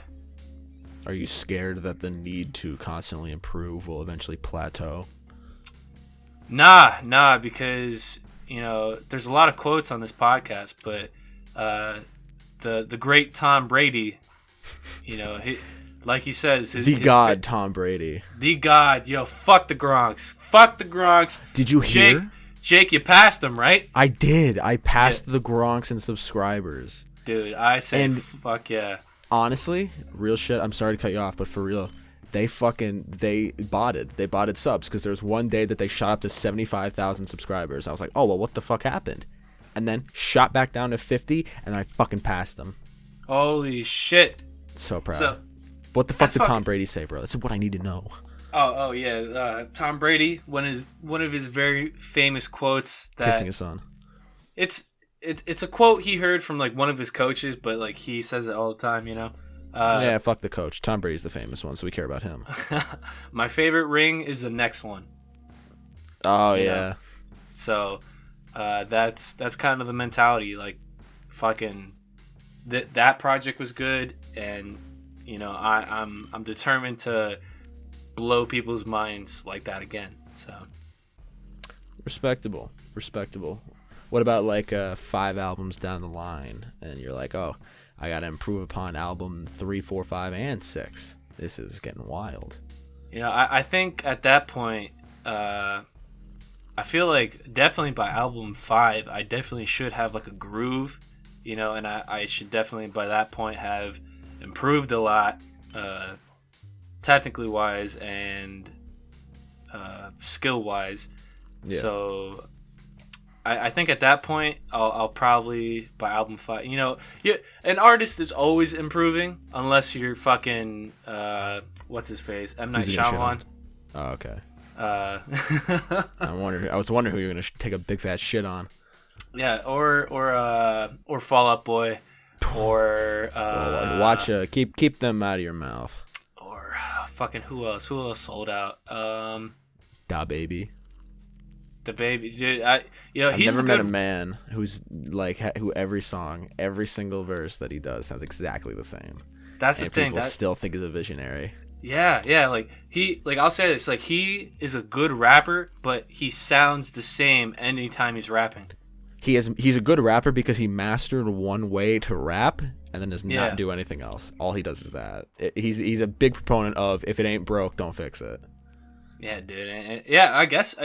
Are you scared that the need to constantly improve will eventually plateau? Nah, because there's a lot of quotes on this podcast, but the great Tom Brady, like he says, Tom Brady, the God, fuck the Gronks. Did you hear? Jake, you passed him, right? I did. I passed the Gronks in subscribers. Dude, I say fuck yeah. Honestly, real shit, I'm sorry to cut you off, but for real, they botted subs, because there was one day that they shot up to 75,000 subscribers. I was like, oh, well, what the fuck happened? And then shot back down to 50, and I fucking passed them. Holy shit. So proud. What the fuck did Tom Brady say, bro? That's what I need to know. Oh yeah. Tom Brady, one of his very famous quotes. Kissing his son. It's a quote he heard from one of his coaches, but he says it all the time, yeah, fuck the coach. Tom Brady's the famous one, so we care about him. My favorite ring is the next one. Oh yeah. So that's kind of the mentality. Fucking that project was good, and you know, I'm determined to blow people's minds like that again. So Respectable. What about like 5 albums down the line, and you're like, oh, I gotta improve upon album 3, 4, 5, and 6. This is getting wild. You know, I think at that point, I feel like definitely by album 5, I definitely should have like a groove, you know, and I should definitely by that point have improved a lot, technically wise and skill wise. Yeah. So I think at that point I'll probably by album 5, you know, an artist is always improving unless you're fucking what's his face, M. Night Shyamalan. Oh, okay. Uh, I was wondering who you were gonna take a big fat shit on. Yeah, or Fall Out Boy, or watch. Keep them out of your mouth. Or fucking who else? Who else sold out? Da Baby. The Baby, dude. I've he's never met a man who's like who every song, every single verse that he does sounds exactly the same. That's and the thing. People still think he's a visionary. Yeah. Like I'll say this, like he is a good rapper, but he sounds the same anytime he's rapping. He's a good rapper because he mastered one way to rap and then does not do anything else. All he does is that. He's a big proponent of if it ain't broke, don't fix it. Yeah, dude. Yeah, I guess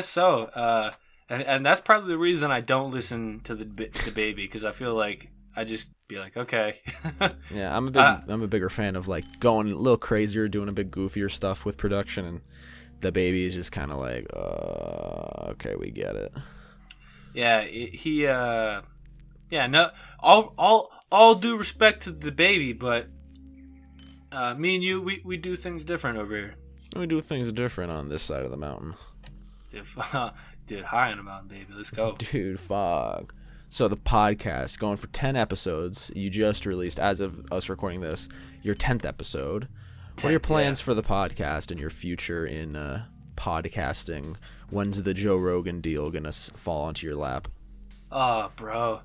so. And that's probably the reason I don't listen to the Baby, because I feel like I just be like, okay. Yeah, I'm a bigger fan of like going a little crazier, doing a bit goofier stuff with production, and the Baby is just kind of like, okay, we get it. Yeah, no, all due respect to the Baby, but me and you, we do things different over here. We do things different on this side of the mountain. Dude, high on the mountain, baby. Let's go. Dude, fog. So the podcast, going for 10 episodes. You just released, as of us recording this, your 10th episode. What are your plans for the podcast and your future in podcasting? When's the Joe Rogan deal gonna fall onto your lap? Oh, bro.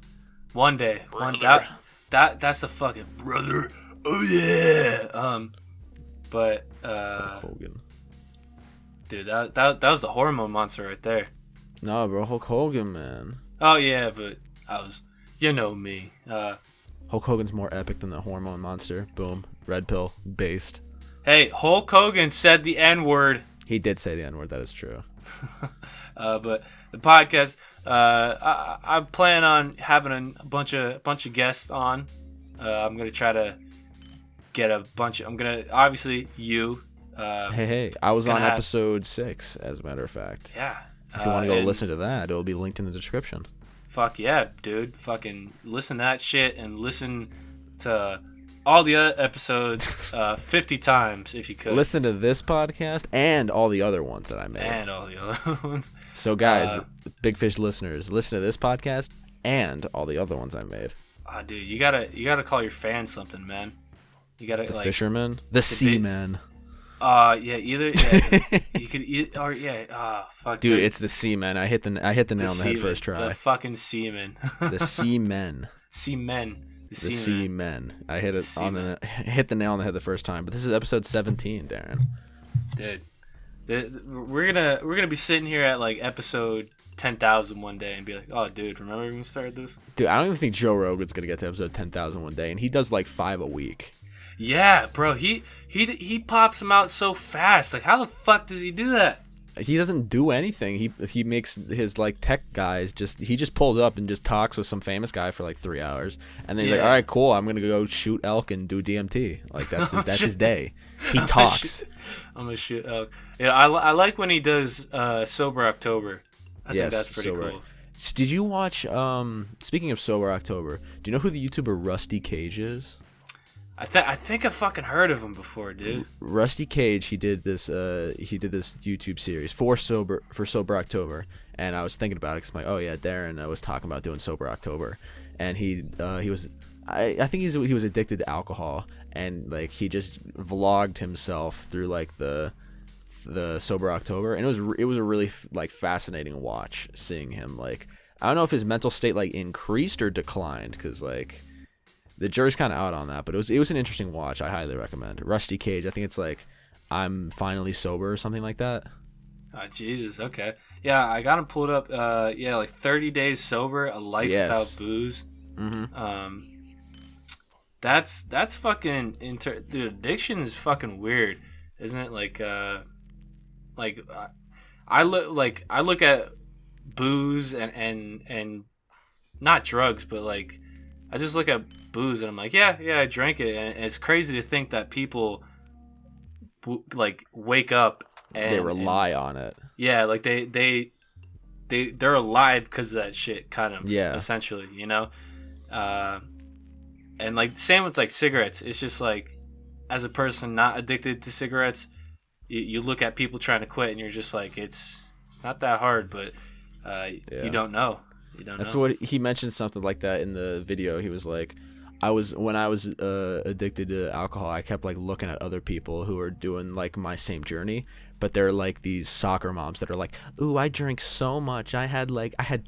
One day. That's the fucking brother. Oh, yeah. But Hogan. Dude, that was the hormone monster right there. No, bro, Hulk Hogan, man. Oh yeah, but you know me. Hulk Hogan's more epic than the hormone monster. Boom, red pill, based. Hey, Hulk Hogan said the N-word. He did say the N-word. That is true. But the podcast, I plan on having a bunch of guests on. I'm gonna try to get a bunch of, I'm gonna, obviously you, hey, I was on episode 6, as a matter of fact. Yeah, if you want to go listen to that, it'll be linked in the description. Fuck yeah, dude. Fucking listen to that shit and listen to all the other episodes 50 times if you could. Listen to this podcast and all the other ones that I made. And all the other ones. So guys, Big Fish listeners, listen to this podcast and all the other ones I made. Dude, you gotta call your fans something, man. You gotta the fishermen, the seamen. You could fuck, dude. It's the seamen. I hit the nail on the head first try. The fucking seamen. The seamen. Seamen. The seamen. I hit the nail on the head the first time. But this is episode 17, Darren. Dude, we're gonna be sitting here at like episode 10,000 one day and be like, oh, dude, remember when we started this? Dude, I don't even think Joe Rogan's gonna get to episode 10,000 one day, and he does like 5 a week. Yeah, bro, he pops them out so fast. Like, how the fuck does he do that? He doesn't do anything. He makes his like tech guys he just pulled up and just talks with some famous guy for like 3 hours, and then he's like, all right, cool, I'm gonna go shoot elk and do DMT. Like that's his day. He talks. I'm gonna shoot elk. Yeah, I like when he does Sober October. I think that's pretty cool. Did you watch? Speaking of Sober October, do you know who the YouTuber Rusty Cage is? I think I fucking heard of him before, dude. Rusty Cage, he did this YouTube series for Sober October, and I was thinking about it because I'm like, oh yeah, Darren was talking about doing Sober October, and he was, I think he was addicted to alcohol, and like he just vlogged himself through like the Sober October, and it was a really like fascinating watch, seeing him. Like, I don't know if his mental state like increased or declined, because like the jury's kind of out on that, but it was an interesting watch. I highly recommend. Rusty Cage. I think it's like I'm finally sober or something like that. Oh, Jesus. Okay. Yeah, I got him pulled up. Like 30 days sober, a life without booze. Mm-hmm. That's fucking dude, addiction is fucking weird, isn't it? I look at booze and not drugs, but like I just look at booze and I'm like, yeah, I drank it, and it's crazy to think that people like wake up and they rely on it. Yeah, like they're alive because of that shit, kind of. Yeah. Essentially, you know. And like same with like cigarettes. It's just like, as a person not addicted to cigarettes, you look at people trying to quit and you're just like, it's not that hard, but you don't know. That's what he mentioned, something like that in the video. He was like, when I was addicted to alcohol, I kept like looking at other people who are doing like my same journey, but they're like these soccer moms that are like, ooh, I drink so much. I had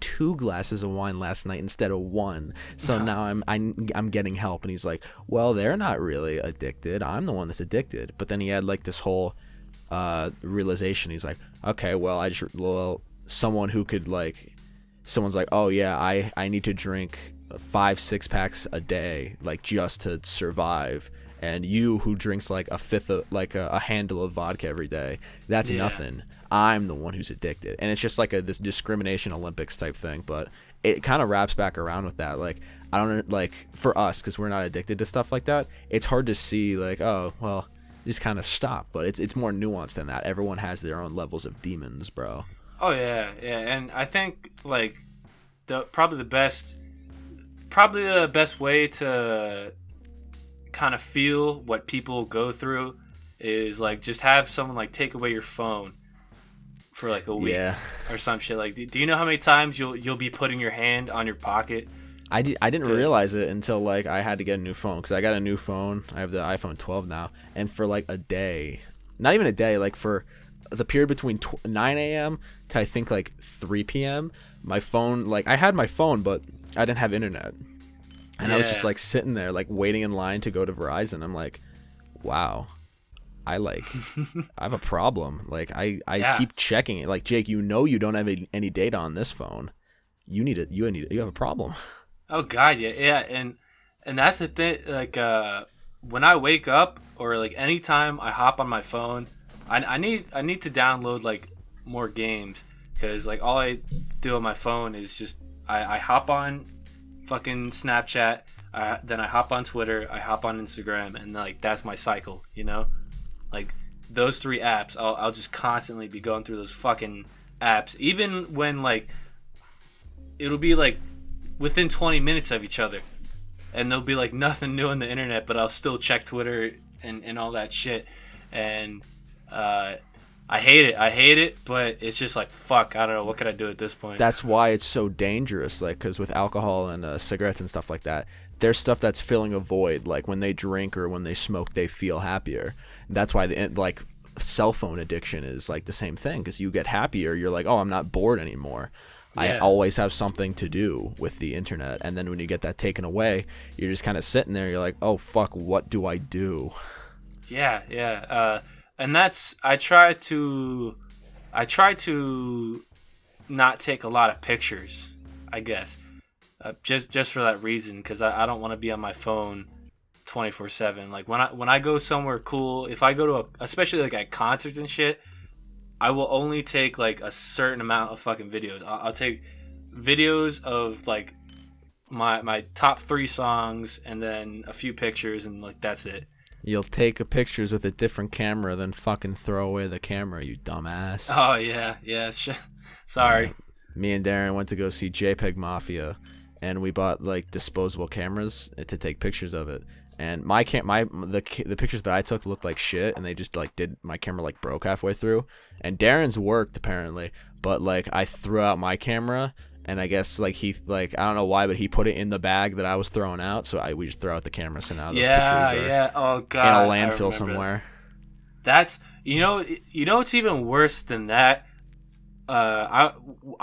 2 glasses of wine last night instead of 1. So now I'm getting help. And he's like, well, they're not really addicted. I'm the one that's addicted. But then he had like this whole realization. He's like, okay, well, someone who could like, someone's like, oh yeah, I need to drink 5-6 packs a day, like just to survive. And you who drinks like a fifth of like a handle of vodka every day, that's nothing. I'm the one who's addicted. And it's just like this discrimination Olympics type thing. But it kind of wraps back around with that. Like, I don't, like, for us, because we're not addicted to stuff like that, it's hard to see like, oh well, just kind of stop. But it's more nuanced than that. Everyone has their own levels of demons, bro. Oh yeah. And I think like probably the best way to kind of feel what people go through is like just have someone like take away your phone for like a week or some shit. Like, do you know how many times you'll be putting your hand on your pocket? I didn't realize it until like I had to get a new phone, because I got a new phone. I have the iPhone 12 now, and for like a day, not even a day, like for the period between 9 a.m. to I think like 3 p.m. my phone, like I had my phone, but I didn't have internet. And I was just like sitting there like waiting in line to go to Verizon. I'm like, wow, I have a problem. Like I keep checking it. Like, Jake, you don't have any data on this phone. You have a problem. Oh God, yeah. And that's the thing. Like when I wake up or like anytime I hop on my phone, I need to download like more games, because like all I do on my phone is just I hop on fucking Snapchat, then I hop on Twitter, I hop on Instagram, and like that's my cycle, you know? Like those 3 apps, I'll just constantly be going through those fucking apps, even when like it'll be like within 20 minutes of each other, and there'll be like nothing new on the internet, but I'll still check Twitter and all that shit. And I hate it, but it's just like, fuck, I don't know, what can I do at this point? That's why it's so dangerous, like, because with alcohol and cigarettes and stuff like that, there's stuff that's filling a void. Like when they drink or when they smoke, they feel happier. That's why like cell phone addiction is like the same thing, because you get happier, you're like, oh, I'm not bored anymore. I always have something to do with the internet. And then when you get that taken away, you're just kind of sitting there, you're like, oh fuck, what do I do? And that's, I try to not take a lot of pictures, I guess, just for that reason, because I don't want to be on my phone 24/7. Like when I go somewhere cool, if I go to especially like at concerts and shit, I will only take like a certain amount of fucking videos. I'll take videos of like my top 3 songs and then a few pictures, and like that's it. You'll take pictures with a different camera, then fucking throw away the camera, you dumbass. Oh, yeah. Sorry. Me and Darren went to go see JPEG Mafia, and we bought, like, disposable cameras to take pictures of it. And the pictures that I took looked like shit, and they just, like, my camera, like, broke halfway through. And Darren's worked, apparently, but, like, I threw out my camera, and I guess like he, like, I don't know why, but he put it in the bag that I was throwing out, so we just throw out the camera. So now those pictures are oh god, in a landfill somewhere. That's you know what's even worse than that. I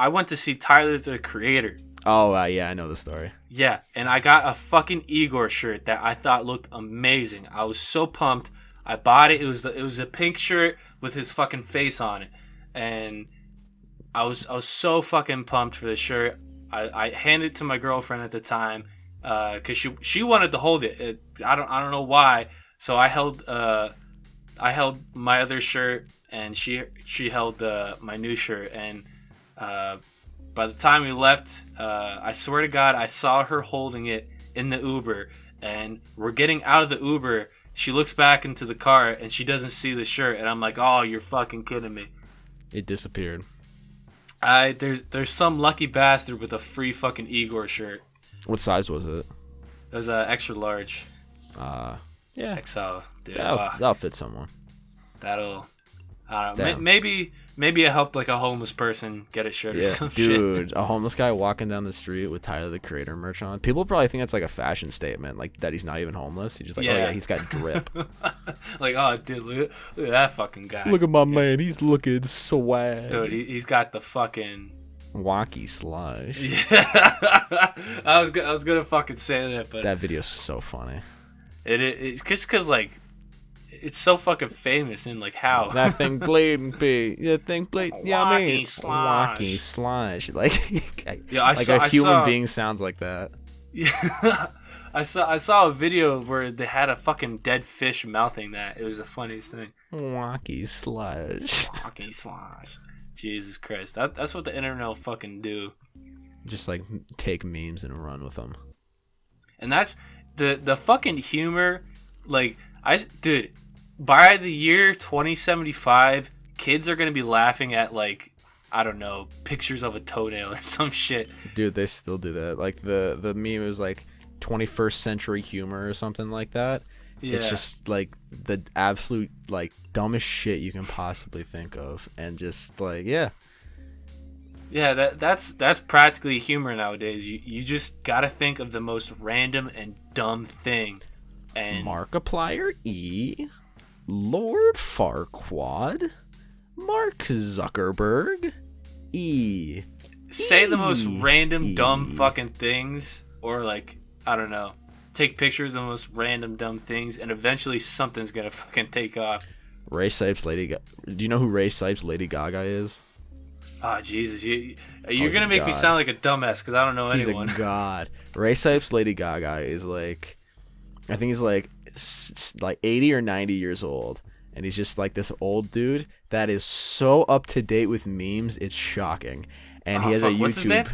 went to see Tyler the Creator. Oh, yeah, I know the story. Yeah, and I got a fucking Igor shirt that I thought looked amazing. I was so pumped. I bought it. It was a pink shirt with his fucking face on it, and I was so fucking pumped for the shirt. I handed it to my girlfriend at the time, cause she wanted to hold it. I don't know why. So I held my other shirt, and she held my new shirt. And by the time we left, I swear to God, I saw her holding it in the Uber, and we're getting out of the Uber. She looks back into the car, and she doesn't see the shirt, and I'm like, oh, you're fucking kidding me. It disappeared. There's some lucky bastard with a free fucking Igor shirt. What size was it? It was extra large. Yeah. XL. Dude, That'll fit someone. That'll. I don't know. Maybe it helped like a homeless person get a shirt or some dude, shit. A homeless guy walking down the street with Tyler the Creator merch on. People probably think that's like a fashion statement, like that he's not even homeless. He's just like, oh yeah, he's got drip. Like, oh dude, look at that fucking guy. Look at my man, he's looking swag. Dude, he's got the fucking wacky slush. Yeah, I was gonna fucking say that, but that video's so funny. It's cause like. It's so fucking famous and like how that thing bleeding be that thing bleed yeah I mean wacky slush like a human being sounds like that. Yeah, I saw a video where they had a fucking dead fish mouthing that. It was the funniest thing. Wacky slush. Wacky slush. Jesus Christ, that's what the internet will fucking do. Just like take memes and run with them. And that's the fucking humor. Like dude. By the year 2075, kids are gonna be laughing at like, I don't know, pictures of a toenail or some shit. Dude, they still do that. Like the meme was like 21st century humor or something like that. Yeah. It's just like the absolute like dumbest shit you can possibly think of, and just like yeah. That's practically humor nowadays. You just gotta think of the most random and dumb thing. And Markiplier E. Lord Farquaad, Mark Zuckerberg, E. Say the most random, dumb fucking things, or like, I don't know, take pictures of the most random, dumb things, and eventually something's gonna fucking take off. Ray Sipes, Lady Gaga. Do you know who Ray Sipes, Lady Gaga is? Oh, Jesus. You're gonna make me sound like a dumbass because I don't know anyone. He's a god. Ray Sipes, Lady Gaga is like, I think he's like 80 or 90 years old, and he's just like this old dude that is so up to date with memes, it's shocking. And he has a YouTube. What's his name?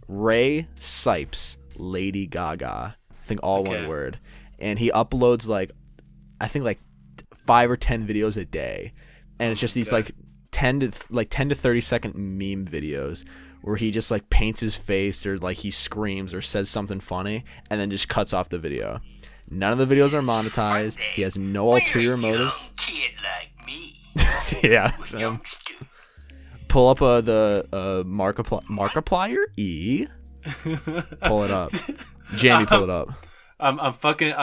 Ray Sipes, Lady Gaga, I think all one word, and he uploads like I think like 5 or 10 videos a day, and it's just these like 10 to 30-second meme videos where he just like paints his face or like he screams or says something funny and then just cuts off the video. None of the videos are monetized. He has no ulterior motives. Kid like me. Yeah, that's him. Pull up the Markiplier E. Pull it up. Jamie, pull it up. I'm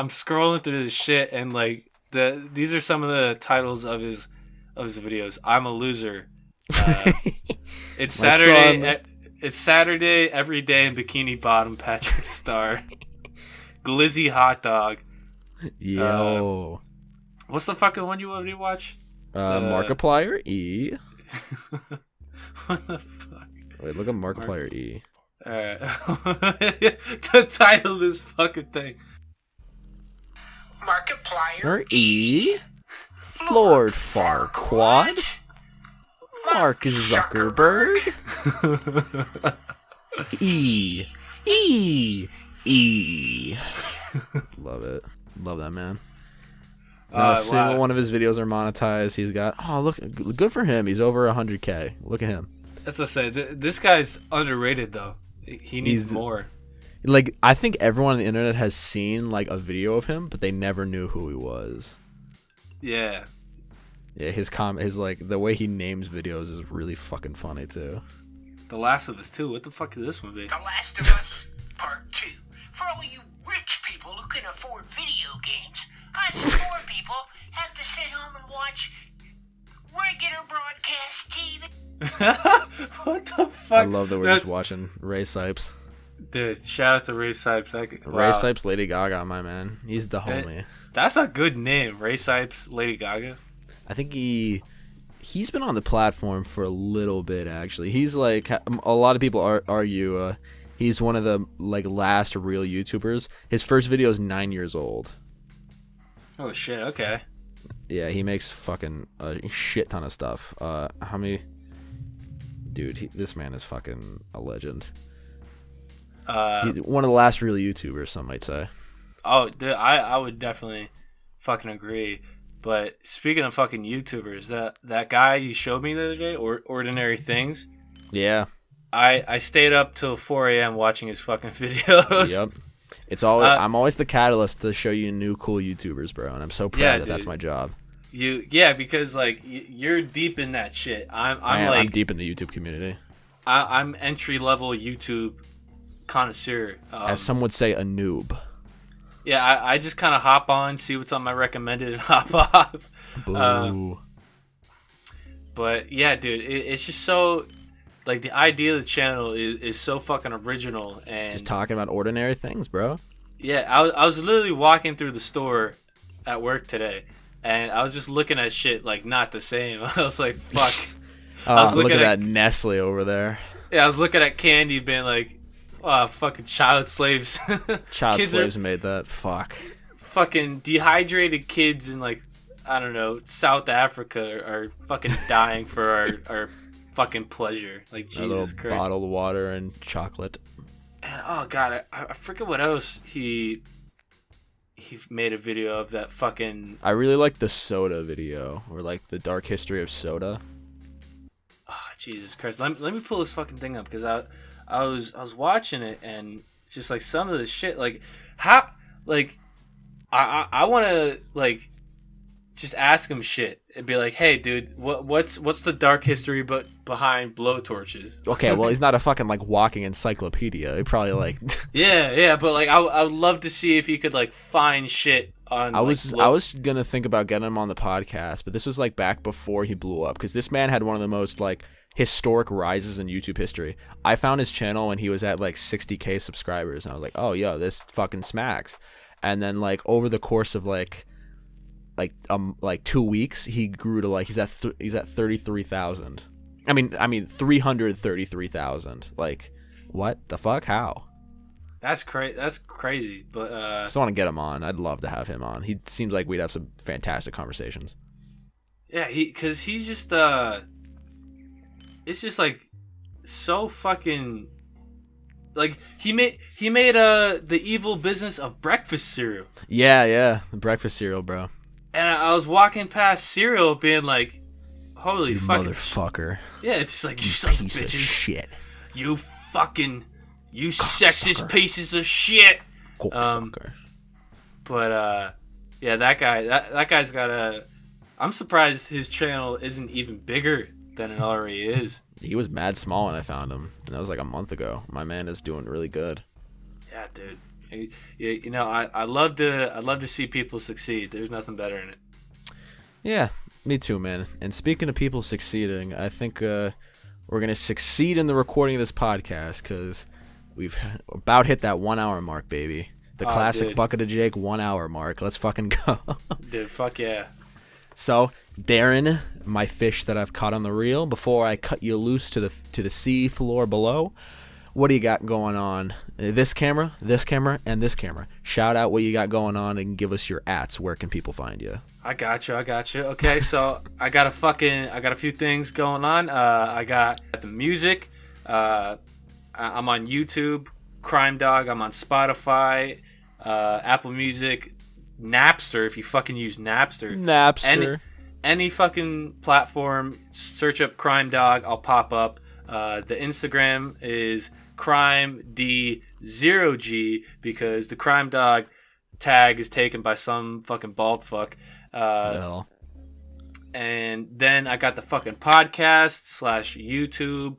scrolling through this shit, and like these are some of the titles of his videos. I'm a loser. It's Saturday. It's Saturday every day in Bikini Bottom, Patrick Star. Glizzy hot dog. Yo. What's the fucking one you want me to watch? Markiplier E. What the fuck? Wait, look at Markiplier E. Alright. The title of this fucking thing. Markiplier E. Lord Farquaad. Mark Zuckerberg. E. Love it. Love that man. Not a single one of his videos are monetized. He's got look, good for him. He's over 100K. Look at him. That's what I say. This guy's underrated though. He needs more. Like I think everyone on the internet has seen like a video of him, but they never knew who he was. Yeah. Yeah, his like the way he names videos is really fucking funny too. The Last of Us 2. What the fuck is this one be? The Last of Us Part 2. For all you rich people who can afford video games, us poor people have to sit home and watch regular broadcast TV. What the fuck? I love that we're just watching Ray Sipes. Dude, shout out to Ray Sipes. Ray Sipes, Lady Gaga, my man. He's the homie. That's a good name, Ray Sipes, Lady Gaga. I think he's been on the platform for a little bit, actually. He's like, a lot of people argue he's one of the like last real YouTubers. His first video is 9 years old. Oh shit, okay. Yeah, he makes fucking a shit ton of stuff. How many? Dude, this man is fucking a legend. He's one of the last real YouTubers, some might say. Oh, dude, I would definitely fucking agree. But speaking of fucking YouTubers, that guy you showed me the other day, Ordinary Things. Yeah. I stayed up till 4 a.m. watching his fucking videos. Yep. It's always I'm always the catalyst to show you new cool YouTubers, bro, and I'm so proud that that's my job. Because like you're deep in that shit. I'm deep in the YouTube community. I'm entry level YouTube connoisseur. As some would say, a noob. Yeah, I just kind of hop on, see what's on my recommended, and hop off. Boo. But yeah, dude, it's just so like the idea of the channel is so fucking original and just talking about ordinary things, bro. Yeah, I was literally walking through the store at work today, and I was just looking at shit like not the same. I was like, fuck. I was looking at that Nestle over there. Yeah, I was looking at candy, being like, fucking child slaves. Child slaves made that. Fuck. Fucking dehydrated kids in like, I don't know, South Africa are fucking dying for our fucking pleasure. Like, Jesus Christ. Bottled water and chocolate. And oh god, I forget what else he made a video of that fucking. I really like the soda video, or like the dark history of soda. Oh, Jesus Christ! Let me pull this fucking thing up, because I was watching it, and just like some of the shit, like how, like I want to like just ask him shit and be like, hey dude, what's the dark history but behind blowtorches? Okay, well he's not a fucking like walking encyclopedia. He probably like yeah, but like I would love to see if he could like find shit on. I was gonna think about getting him on the podcast, but this was like back before he blew up, because this man had one of the most like historic rises in YouTube history. I found his channel when he was at like 60K subscribers, and I was like, oh yo, this fucking smacks. And then like over the course of like 2 weeks, he grew to like he's at 33,000. I mean 333,000. Like, what the fuck? How? That's crazy. But I just want to get him on. I'd love to have him on. He seems like we'd have some fantastic conversations. Yeah, because he's just it's just like so fucking like he made the evil business of breakfast cereal. Yeah, the breakfast cereal, bro. And I was walking past cereal being like, holy you fucking motherfucker. Yeah, it's just like, you sons of bitches. Shit. You sexist pieces of shit. Cocksucker. But yeah, that guy's got a. I'm surprised his channel isn't even bigger than it already is. He was mad small when I found him, and that was like a month ago. My man is doing really good. Yeah, dude. You know, I love to see people succeed. There's nothing better in it. Yeah, me too, man. And speaking of people succeeding, I think we're gonna succeed in the recording of this podcast, because we've about hit that 1 hour mark, baby. The classic dude. Bucket of Jake 1 hour mark. Let's fucking go. Dude, fuck yeah. So, Darren, my fish that I've caught on the reel, before I cut you loose to the sea floor below, what do you got going on? This camera, and this camera. Shout out what you got going on and give us your ats. Where can people find you? I got you. Okay, so I got a few things going on. I got the music. I'm on YouTube, Crime Dog. I'm on Spotify, Apple Music, Napster, if you fucking use Napster. Any fucking platform, search up Crime Dog, I'll pop up. The Instagram is CrimeD0G, because the Crime Dog tag is taken by some fucking bald fuck. Well. And then I got the fucking podcast / YouTube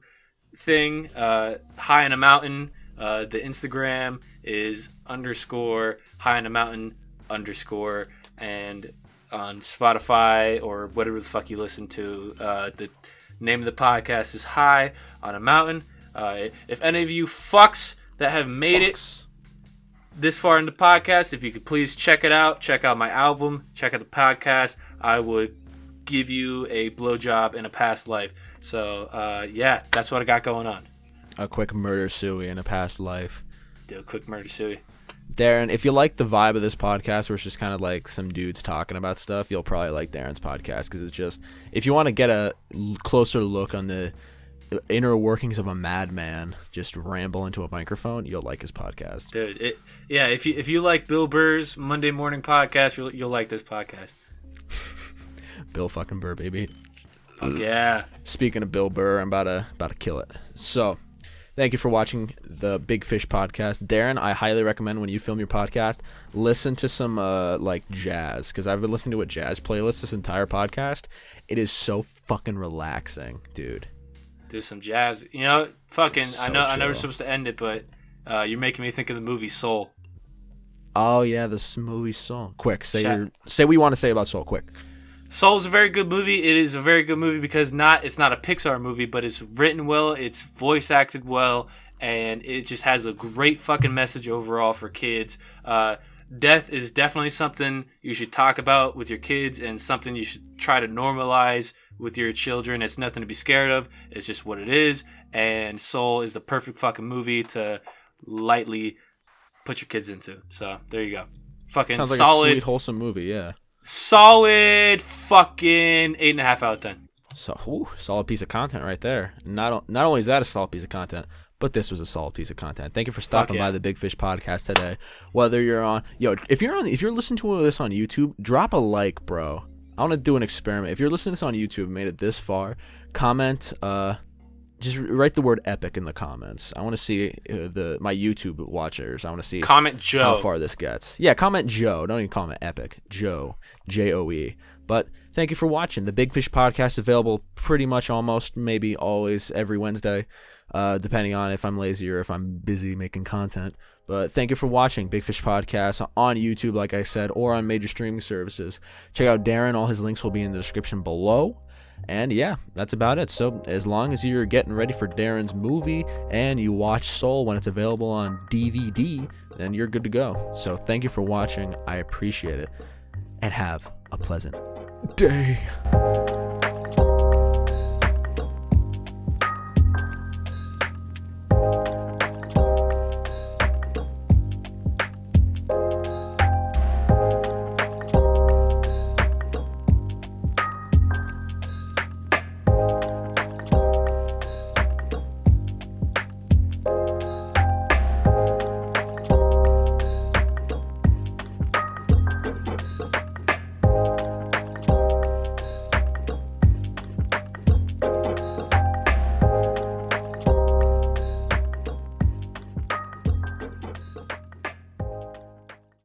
thing, High in a Mountain. The Instagram is _High in a Mountain _ and on Spotify or whatever the fuck you listen to, the name of the podcast is High on a Mountain. If any of you fucks that have made it this far in the podcast, if you could please check it out. Check out my album. Check out the podcast. I would give you a blowjob in a past life. So, yeah, that's what I got going on. A quick murder suey in a past life. Do a quick murder suey. Darren, if you like the vibe of this podcast where it's just kind of like some dudes talking about stuff, you'll probably like Darren's podcast because it's just, if you want to get a closer look on the inner workings of a madman just ramble into a microphone, you'll like his podcast. Dude, if you like Bill Burr's Monday morning podcast, you'll like this podcast. Bill fucking Burr, baby. Fuck yeah. Speaking of Bill Burr, I'm about to kill it. So, thank you for watching the Big Fish podcast. Darren, I highly recommend when you film your podcast, listen to some like jazz, because I've been listening to a jazz playlist this entire podcast. It is so fucking relaxing, dude. Do some jazz. You know, fucking, So I know chill. we're supposed to end it, but you're making me think of the movie Soul. Oh yeah, this movie Soul. Quick, say what you want to say about Soul. Quick. Soul is a very good movie. It is a very good movie because it's not a Pixar movie, but it's written well, it's voice acted well, and it just has a great fucking message overall for kids. Death is definitely something you should talk about with your kids and something you should try to normalize with your children. It's nothing to be scared of. It's just what it is. And Soul is the perfect fucking movie to lightly put your kids into. So there you go. Fucking Sounds like solid, a sweet, wholesome movie. Yeah. solid fucking 8.5 out of 10. So, solid piece of content right there. Not only is that a solid piece of content, but this was a solid piece of content. Thank you for stopping by the Big Fish podcast today. Whether you're on, if you're listening to this on YouTube, drop a like, bro. I want to do an experiment. If you're listening to this on YouTube and made it this far, comment, just write the word epic in the comments. I want to see my YouTube watchers. I want to see Comment Joe. how far this gets. Yeah, comment Joe. Don't even comment epic. Joe. Joe. But thank you for watching. The Big Fish podcast is available pretty much almost, maybe always, every Wednesday, depending on if I'm lazy or if I'm busy making content. But thank you for watching Big Fish Podcast on YouTube, like I said, or on major streaming services. Check out Darren. All his links will be in the description below. And yeah, that's about it. So as long as you're getting ready for Darren's movie and you watch Soul when it's available on DVD, then you're good to go. So thank you for watching. I appreciate it. And have a pleasant day.